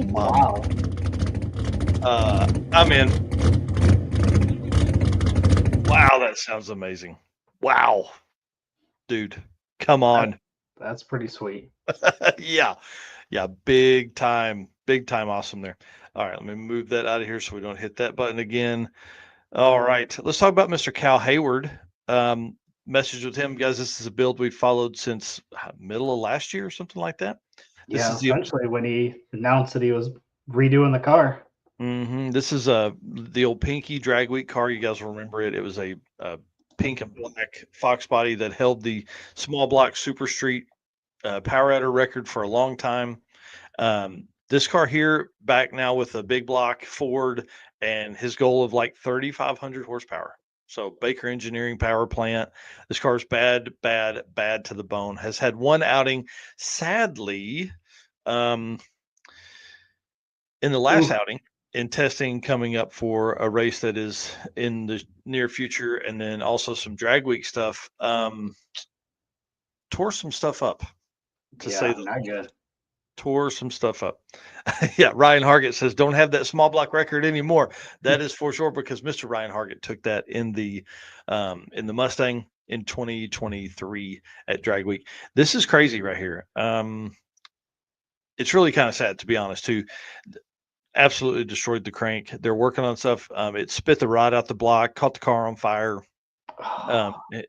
Wow. I'm in. Wow, that sounds amazing. Wow. Dude, come on. That's pretty sweet. Yeah. Big time awesome there. All right, let me move that out of here so we don't hit that button again. All right, let's talk about Mr. Cal Hayward. Message with him, guys. This is a build we followed since middle of last year or something like that. This is essentially when he announced that he was redoing the car. This is the old Pinky Drag Week car. You guys will remember it. It was a pink and black Fox body that held the small block Super Street power adder record for a long time. This car here back now with a big block Ford and his goal of like 3,500 horsepower. So Baker Engineering power plant. This car is bad to the bone. Has had one outing, sadly, in the last outing in testing coming up for a race that is in the near future, and then also some drag week stuff. Tore some stuff up, to say the not good. Tore some stuff up. Yeah, Ryan Hargett says don't have that small block record anymore. That is for sure, because Mr. Ryan Hargett took that in the Mustang in 2023 at Drag Week. This is crazy right here. It's really kind of sad, to be honest, too. Absolutely destroyed the crank. They're working on stuff. It spit the rod out the block, caught the car on fire.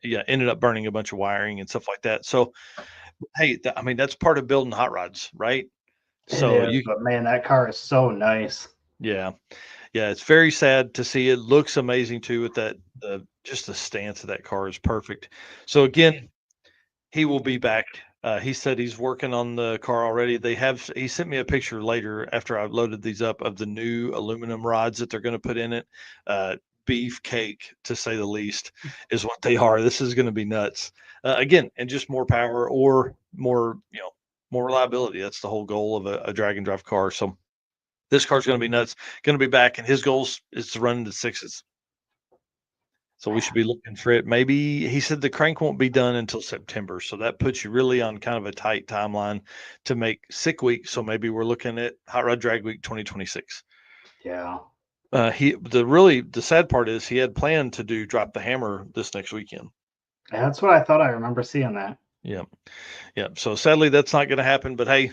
Ended up burning a bunch of wiring and stuff like that. So, hey, I mean, that's part of building hot rods, right? So but man, that car is so nice. Yeah, it's very sad to see. It looks amazing too with that. Just the stance of that car is perfect. So again, he will be back. He said he's working on the car already. He sent me a picture later after I loaded these up of the new aluminum rods that they're going to put in it. Beefcake, to say the least, is what they are. This is going to be nuts. Again, and just more power or more reliability. That's the whole goal of a drag and drive car. So this car's going to be nuts. Going to be back, and his goal is to run into sixes. So we should be looking for it. Maybe he said the crank won't be done until September. So that puts you really on kind of a tight timeline to make Sick Week. So maybe we're looking at Hot Rod Drag Week 2026. Yeah. The sad part is he had planned to do Drop the Hammer this next weekend. Yeah, that's what I thought. I remember seeing that. Yeah. So sadly, that's not going to happen. But hey,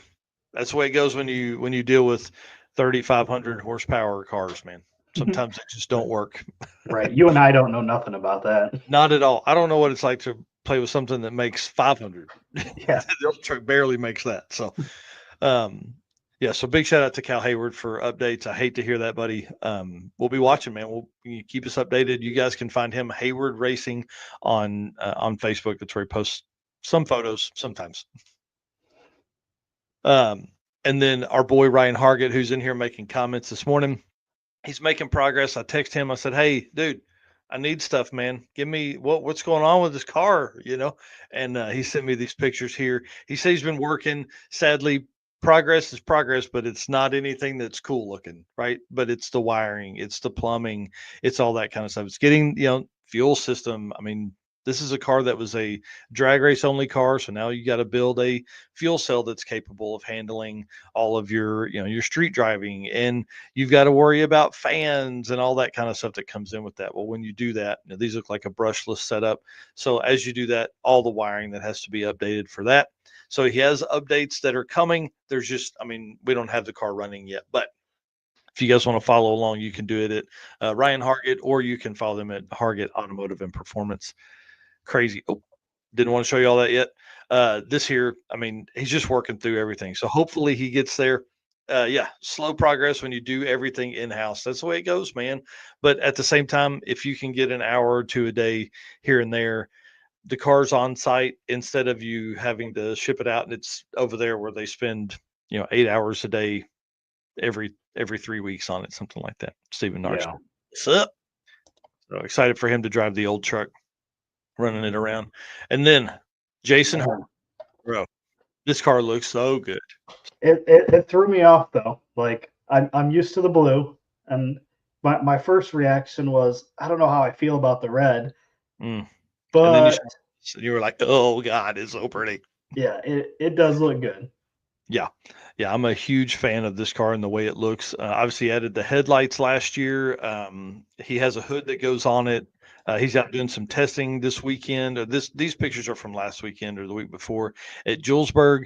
that's the way it goes when you deal with 3,500 horsepower cars, man. Sometimes they just don't work. Right. You and I don't know nothing about that. Not at all. I don't know what it's like to play with something that makes 500. Yeah. The old truck barely makes that. So, so big shout out to Cal Hayward for updates. I hate to hear that, buddy. We'll be watching, man. You keep us updated. You guys can find him, Hayward Racing, on Facebook. That's where he posts some photos sometimes. And then our boy Ryan Hargett, who's in here making comments this morning, he's making progress. I text him. I said, "Hey, dude, I need stuff, man. Give me what's going on with this car, you know?" And he sent me these pictures here. He said he's been working. Sadly, progress is progress, but it's not anything that's cool looking, right? But it's the wiring, it's the plumbing, it's all that kind of stuff. It's getting, fuel system. I mean, this is a car that was a drag race only car, so now you got to build a fuel cell that's capable of handling all of your, your street driving, and you've got to worry about fans and all that kind of stuff that comes in with that. Well, when you do that, these look like a brushless setup. So as you do that, all the wiring that has to be updated for that. So he has updates that are coming. There's just, we don't have the car running yet, but if you guys want to follow along, you can do it at Ryan Hargett, or you can follow them at Hargett Automotive and Performance. Crazy. Oh, didn't want to show you all that yet. This here, he's just working through everything. So hopefully he gets there. Yeah, slow progress when you do everything in-house. That's the way it goes, man. But at the same time, if you can get an hour or two a day here and there, the car's on site instead of you having to ship it out and it's over there where they spend, 8 hours a day every 3 weeks on it, something like that. Stephen Narks. Yeah. What's up? So excited for him to drive the old truck, running it around. And then Jason, bro, this car looks so good. It threw me off though. Like I'm used to the blue, and my first reaction was, I don't know how I feel about the red. But and then you were like, oh God, it's so pretty. Yeah, it does look good. Yeah, I'm a huge fan of this car and the way it looks. Obviously, added the headlights last year. He has a hood that goes on it. He's out doing some testing this weekend. These pictures are from last weekend or the week before at Julesburg.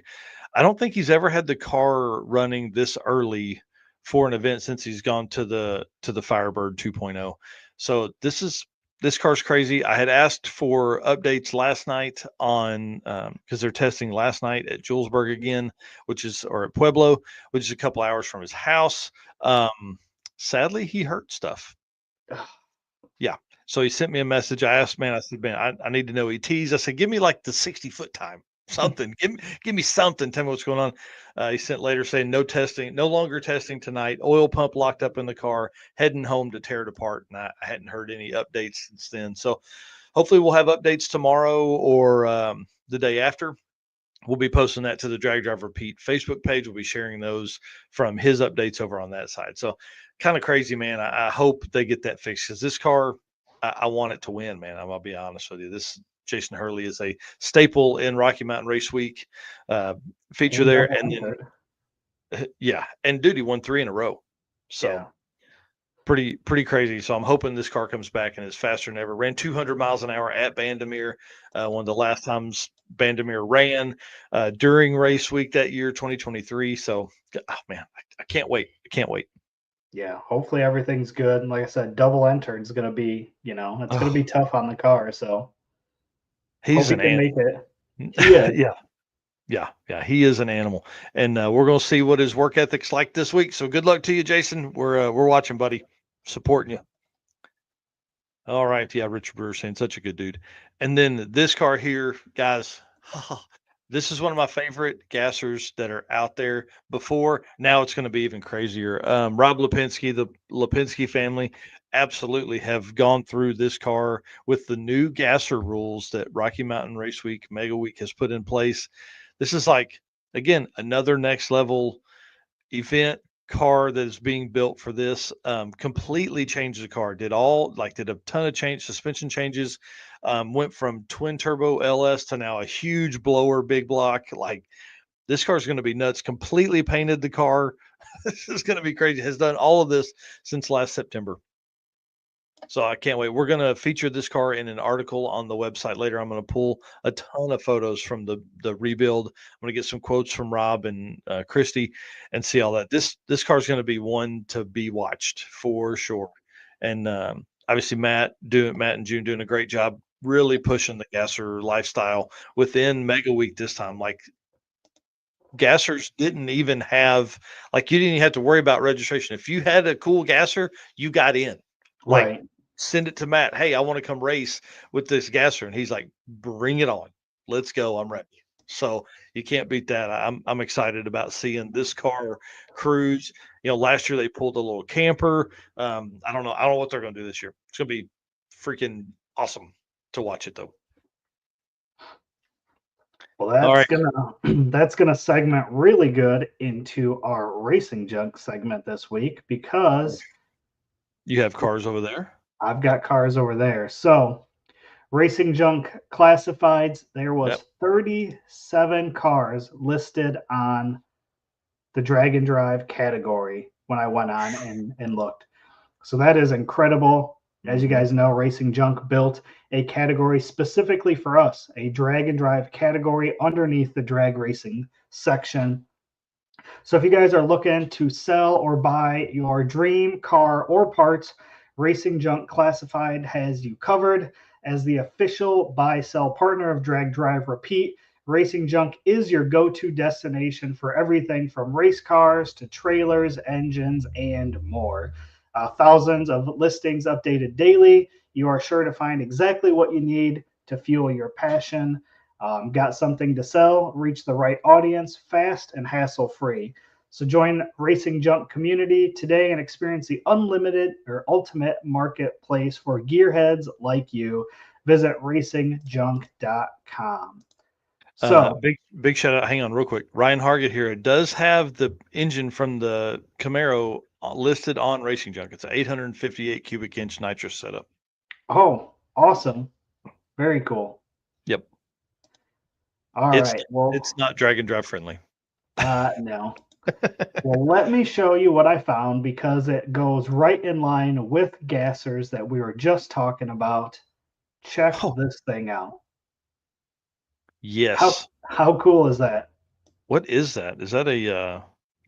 I don't think he's ever had the car running this early for an event since he's gone to the Firebird 2.0. So this car's crazy. I had asked for updates last night on because they're testing last night at Julesburg again, or at Pueblo, which is a couple hours from his house. Sadly, he hurt stuff. Yeah. So he sent me a message. I asked, man, I said, man, I need to know ETs. I said, give me like the 60-foot time, something. give me something. Tell me what's going on. He sent later saying no longer testing tonight. Oil pump locked up in the car, heading home to tear it apart. And I hadn't heard any updates since then. So hopefully we'll have updates tomorrow or the day after. We'll be posting that to the Drag Driver Pete Facebook page. We'll be sharing those from his updates over on that side. So kind of crazy, man. I hope they get that fixed because this car, I want it to win, man. I'm going to be honest with you. This Jason Hurley is a staple in Rocky Mountain Race Week feature there. And then, and dude, he won 3 in a row. So yeah. Pretty crazy. So I'm hoping this car comes back and is faster than ever. Ran 200 miles an hour at Bandimere. One of the last times Bandimere ran during race week that year, 2023. So, man, I can't wait. Yeah, hopefully everything's good. And like I said, double enter is going to be, it's going to be tough on the car. So he's an animal. Make it. Yeah, he is an animal. And we're going to see what his work ethic's like this week. So good luck to you, Jason. We're watching, buddy. Supporting you. All right. Yeah, Richard Brewer saying such a good dude. And then this car here, guys, this is one of my favorite gassers that are out there before. Now it's going to be even crazier. Rob LePenske, the LePenske family, absolutely have gone through this car with the new gasser rules that Rocky Mountain Race Week, Mega Week has put in place. This is like, again, another next level event car that is being built for this. Completely changed the car. Did a ton of suspension changes. Went from twin turbo LS to now a huge blower, big block. Like, this car is going to be nuts. Completely painted the car. This is going to be crazy. Has done all of this since last September. So I can't wait. We're going to feature this car in an article on the website later. I'm going to pull a ton of photos from the rebuild. I'm going to get some quotes from Rob and Christy and see all that. This car is going to be one to be watched for sure. And obviously Matt and June doing a great job really pushing the gasser lifestyle within Mega Week this time. Like, gassers didn't even have, like, you didn't even have to worry about registration. If you had a cool gasser, you got in. Like, right. Send it to Matt. Hey, I want to come race with this gasser. And he's like, bring it on. Let's go. I'm ready. So you can't beat that. I'm excited about seeing this car cruise. Last year they pulled a little camper. I don't know what they're going to do this year. It's going to be freaking awesome to watch it though. Well, All right. that's gonna segment really good into our racing junk segment this week because You have cars over there? I've got cars over there. So, racing junk classifieds, there was Yep. 37 cars listed on the drag and drive category when I went on and looked. So that is incredible. As you guys know, Racing Junk built a category specifically for us, a drag and drive category underneath the drag racing section. So if you guys are looking to sell or buy your dream car or parts, Racing Junk Classified has you covered. As the official buy-sell partner of Drag Drive Repeat, Racing Junk is your go-to destination for everything from race cars to trailers, engines, and more. Thousands of listings updated daily. You are sure to find exactly what you need to fuel your passion. Got something to sell? Reach the right audience fast and hassle-free. So join Racing Junk community today and experience the unlimited or ultimate marketplace for gearheads like you. Visit racingjunk.com. So big shout out. Hang on real quick. Ryan Hargett here does have the engine from the Camaro listed on Racing Junk. It's an 858 cubic inch nitrous setup. Oh, awesome. Very cool. Yep. All right. Well, it's not drag and drive friendly. No. Well, let me show you what I found because it goes right in line with gassers that we were just talking about. Check this thing out. Yes. How cool is that? What is that? Is that a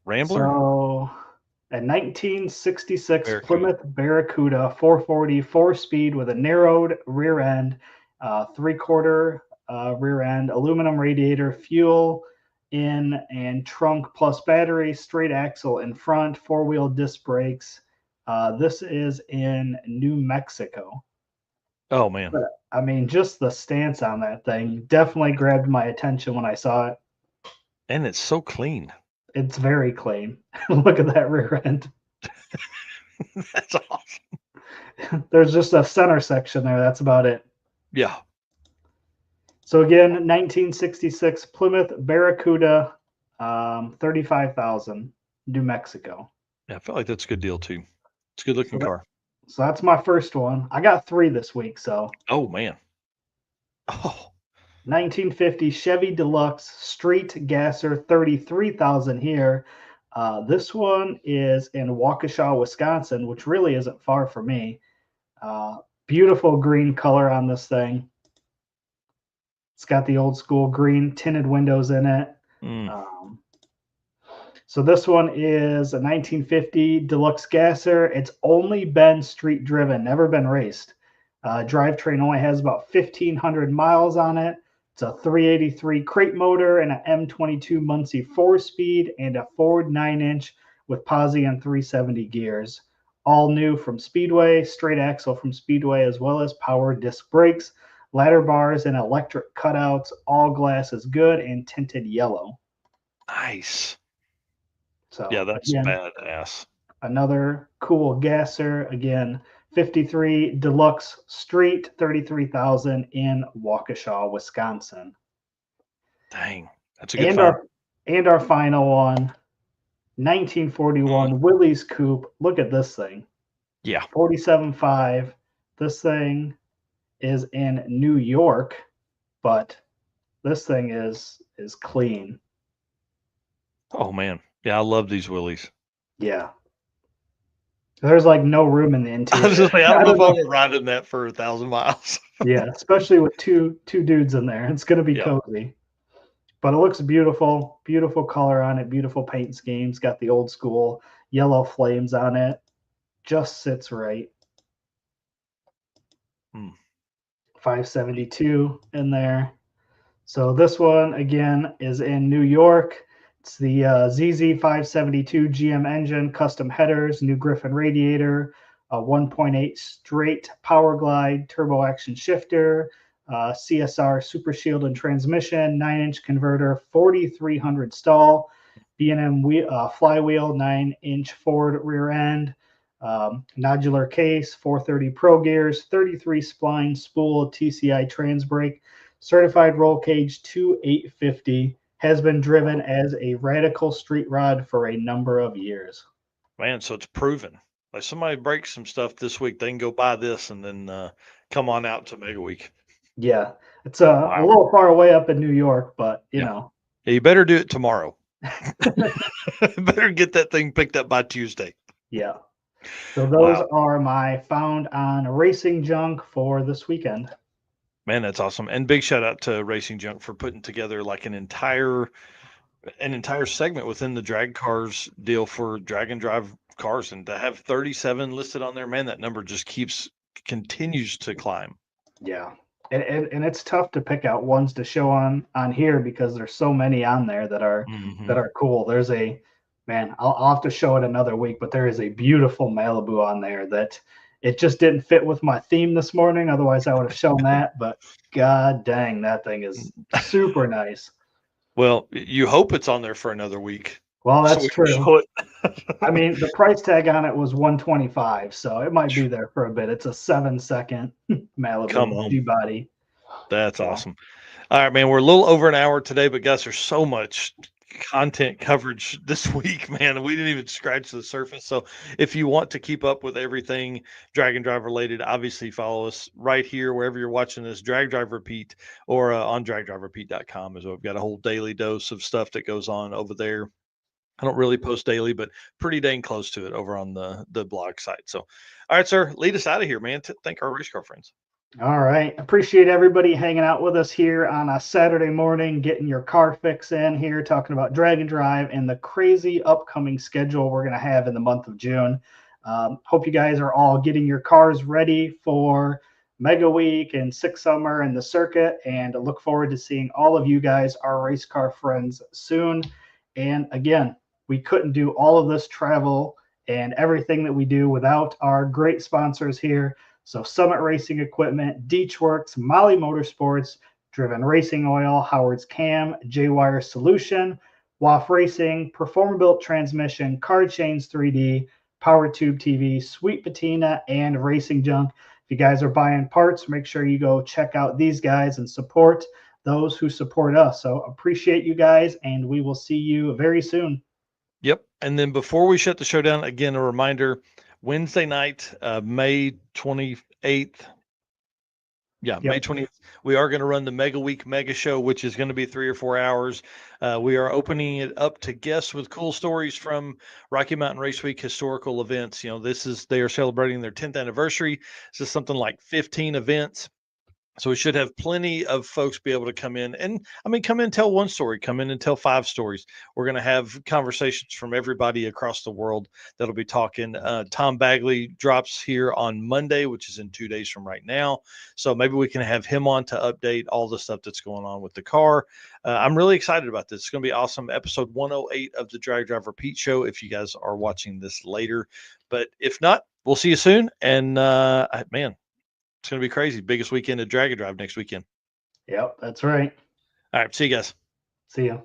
Rambler? So, a 1966 Plymouth Barracuda 440 4-speed with a narrowed rear end, 3/4 rear end, aluminum radiator, fuel in and trunk plus battery, straight axle in front, 4-wheel disc brakes. This is in New Mexico. Oh, man. But, I mean, just the stance on that thing definitely grabbed my attention when I saw it. And it's so clean. It's very clean. Look at that rear end. That's awesome. There's just a center section there. That's about it. Yeah. So again, 1966 Plymouth Barracuda, 35,000, New Mexico. Yeah, I feel like that's a good deal too. It's a good looking car. So that's my first one. I got 3 this week. So. Oh man. Oh. 1950 Chevy Deluxe Street Gasser, 33,000 here. This one is in Waukesha, Wisconsin, which really isn't far from me. Beautiful green color on this thing. It's got the old school green tinted windows in it. So this one is a 1950 Deluxe Gasser. It's only been street driven, never been raced. Drivetrain only has about 1,500 miles on it. It's a 383 crate motor and an M22 Muncie 4-speed and a Ford 9-inch with posi and 370 gears. All new from Speedway, straight axle from Speedway, as well as power disc brakes, ladder bars, and electric cutouts. All glass is good and tinted yellow. Nice. So yeah, that's badass. Another cool gasser. Again, 53 Deluxe Street, 33,000 in Waukesha, Wisconsin. Dang, that's a good find. And our final one, 1941 Willys Coupe. Look at this thing. Yeah. 47.5. This thing is in New York, but this thing is clean. Oh man. Yeah, I love these Willys. Yeah. There's like no room in the interior. I was just like, I don't know if I'm riding that for 1,000 miles. Yeah, especially with two dudes in there. It's going to be cozy. But it looks beautiful. Beautiful color on it. Beautiful paint schemes. Got the old school yellow flames on it. Just sits right. 572 in there. So this one, again, is in New York. It's the ZZ572 GM engine, custom headers, new Griffin radiator, a 1.8 straight power glide, turbo action shifter, CSR Super Shield and transmission, 9-inch converter, 4,300 stall, B&M flywheel, 9-inch Ford rear end, nodular case, 430 Pro gears, 33 spline spool, TCI trans brake, certified roll cage 2850, has been driven as a radical street rod for a number of years. Man, so it's proven. Like somebody breaks some stuff this week, they can go buy this and then come on out to Mega Week. Yeah, it's a little far away up in New York, but you know. Yeah, you better do it tomorrow. Better get that thing picked up by Tuesday. Yeah. So those are my found on Racing Junk for this weekend. Man, that's awesome. And big shout out to Racing Junk for putting together like an entire segment within the drag cars deal for drag and drive cars, and to have 37 listed on there, man, that number just continues to climb. Yeah. And it's tough to pick out ones to show on here because there's so many on there that are cool. There's I'll have to show it another week, but there is a beautiful Malibu on there that it just didn't fit with my theme this morning. Otherwise I would have shown that, but god dang, that thing is super nice. Well, you hope it's on there for another week. Well, that's true. I mean, the price tag on it was $125, so it might be there for a bit. It's a 7-second Malibu G-body. That's awesome. All right, man, we're a little over an hour today, but guys, there's so much content coverage this week, man. We didn't even scratch the surface. So if you want to keep up with everything drag and drive related, obviously follow us right here wherever you're watching this, Drag Drive Repeat, or on dragdriverepeat.com as well. We've got a whole daily dose of stuff that goes on over there. I don't really post daily, but pretty dang close to it over on the blog site. So, all right, sir, lead us out of here, man. Thank our race car friends. All right. Appreciate everybody hanging out with us here on a Saturday morning, getting your car fix in here, talking about drag and drive and the crazy upcoming schedule we're going to have in the month of June. Hope you guys are all getting your cars ready for Mega Week and Six Summer and the circuit, and look forward to seeing all of you guys, our race car friends, soon. And again, we couldn't do all of this travel and everything that we do without our great sponsors here. So Summit Racing Equipment, Deechworks, Molly Motorsports, Driven Racing Oil, Howard's Cam, J-Wire Solution, WAF Racing, Performabuilt Transmission, Car Chains 3D, Power Tube TV, Sweet Patina, and Racing Junk. If you guys are buying parts, make sure you go check out these guys and support those who support us. So appreciate you guys, and we will see you very soon. Yep. And then before we shut the show down, again, a reminder, Wednesday night, May 28th. Yeah, yep. May 20th. We are going to run the Mega Week Mega Show, which is going to be 3 or 4 hours. We are opening it up to guests with cool stories from Rocky Mountain Race Week historical events. You know, they are celebrating their 10th anniversary. This is something like 15 events. So we should have plenty of folks be able to come in and come in and tell one story, come in and tell 5 stories. We're going to have conversations from everybody across the world that'll be talking. Tom Bagley drops here on Monday, which is in 2 days from right now. So maybe we can have him on to update all the stuff that's going on with the car. I'm really excited about this. It's going to be awesome. Episode 108 of the Drag Drive Repeat show, if you guys are watching this later. But if not, we'll see you soon. And man, it's going to be crazy. Biggest weekend of Drag and Drive next weekend. Yep, that's right. All right. See you guys. See you.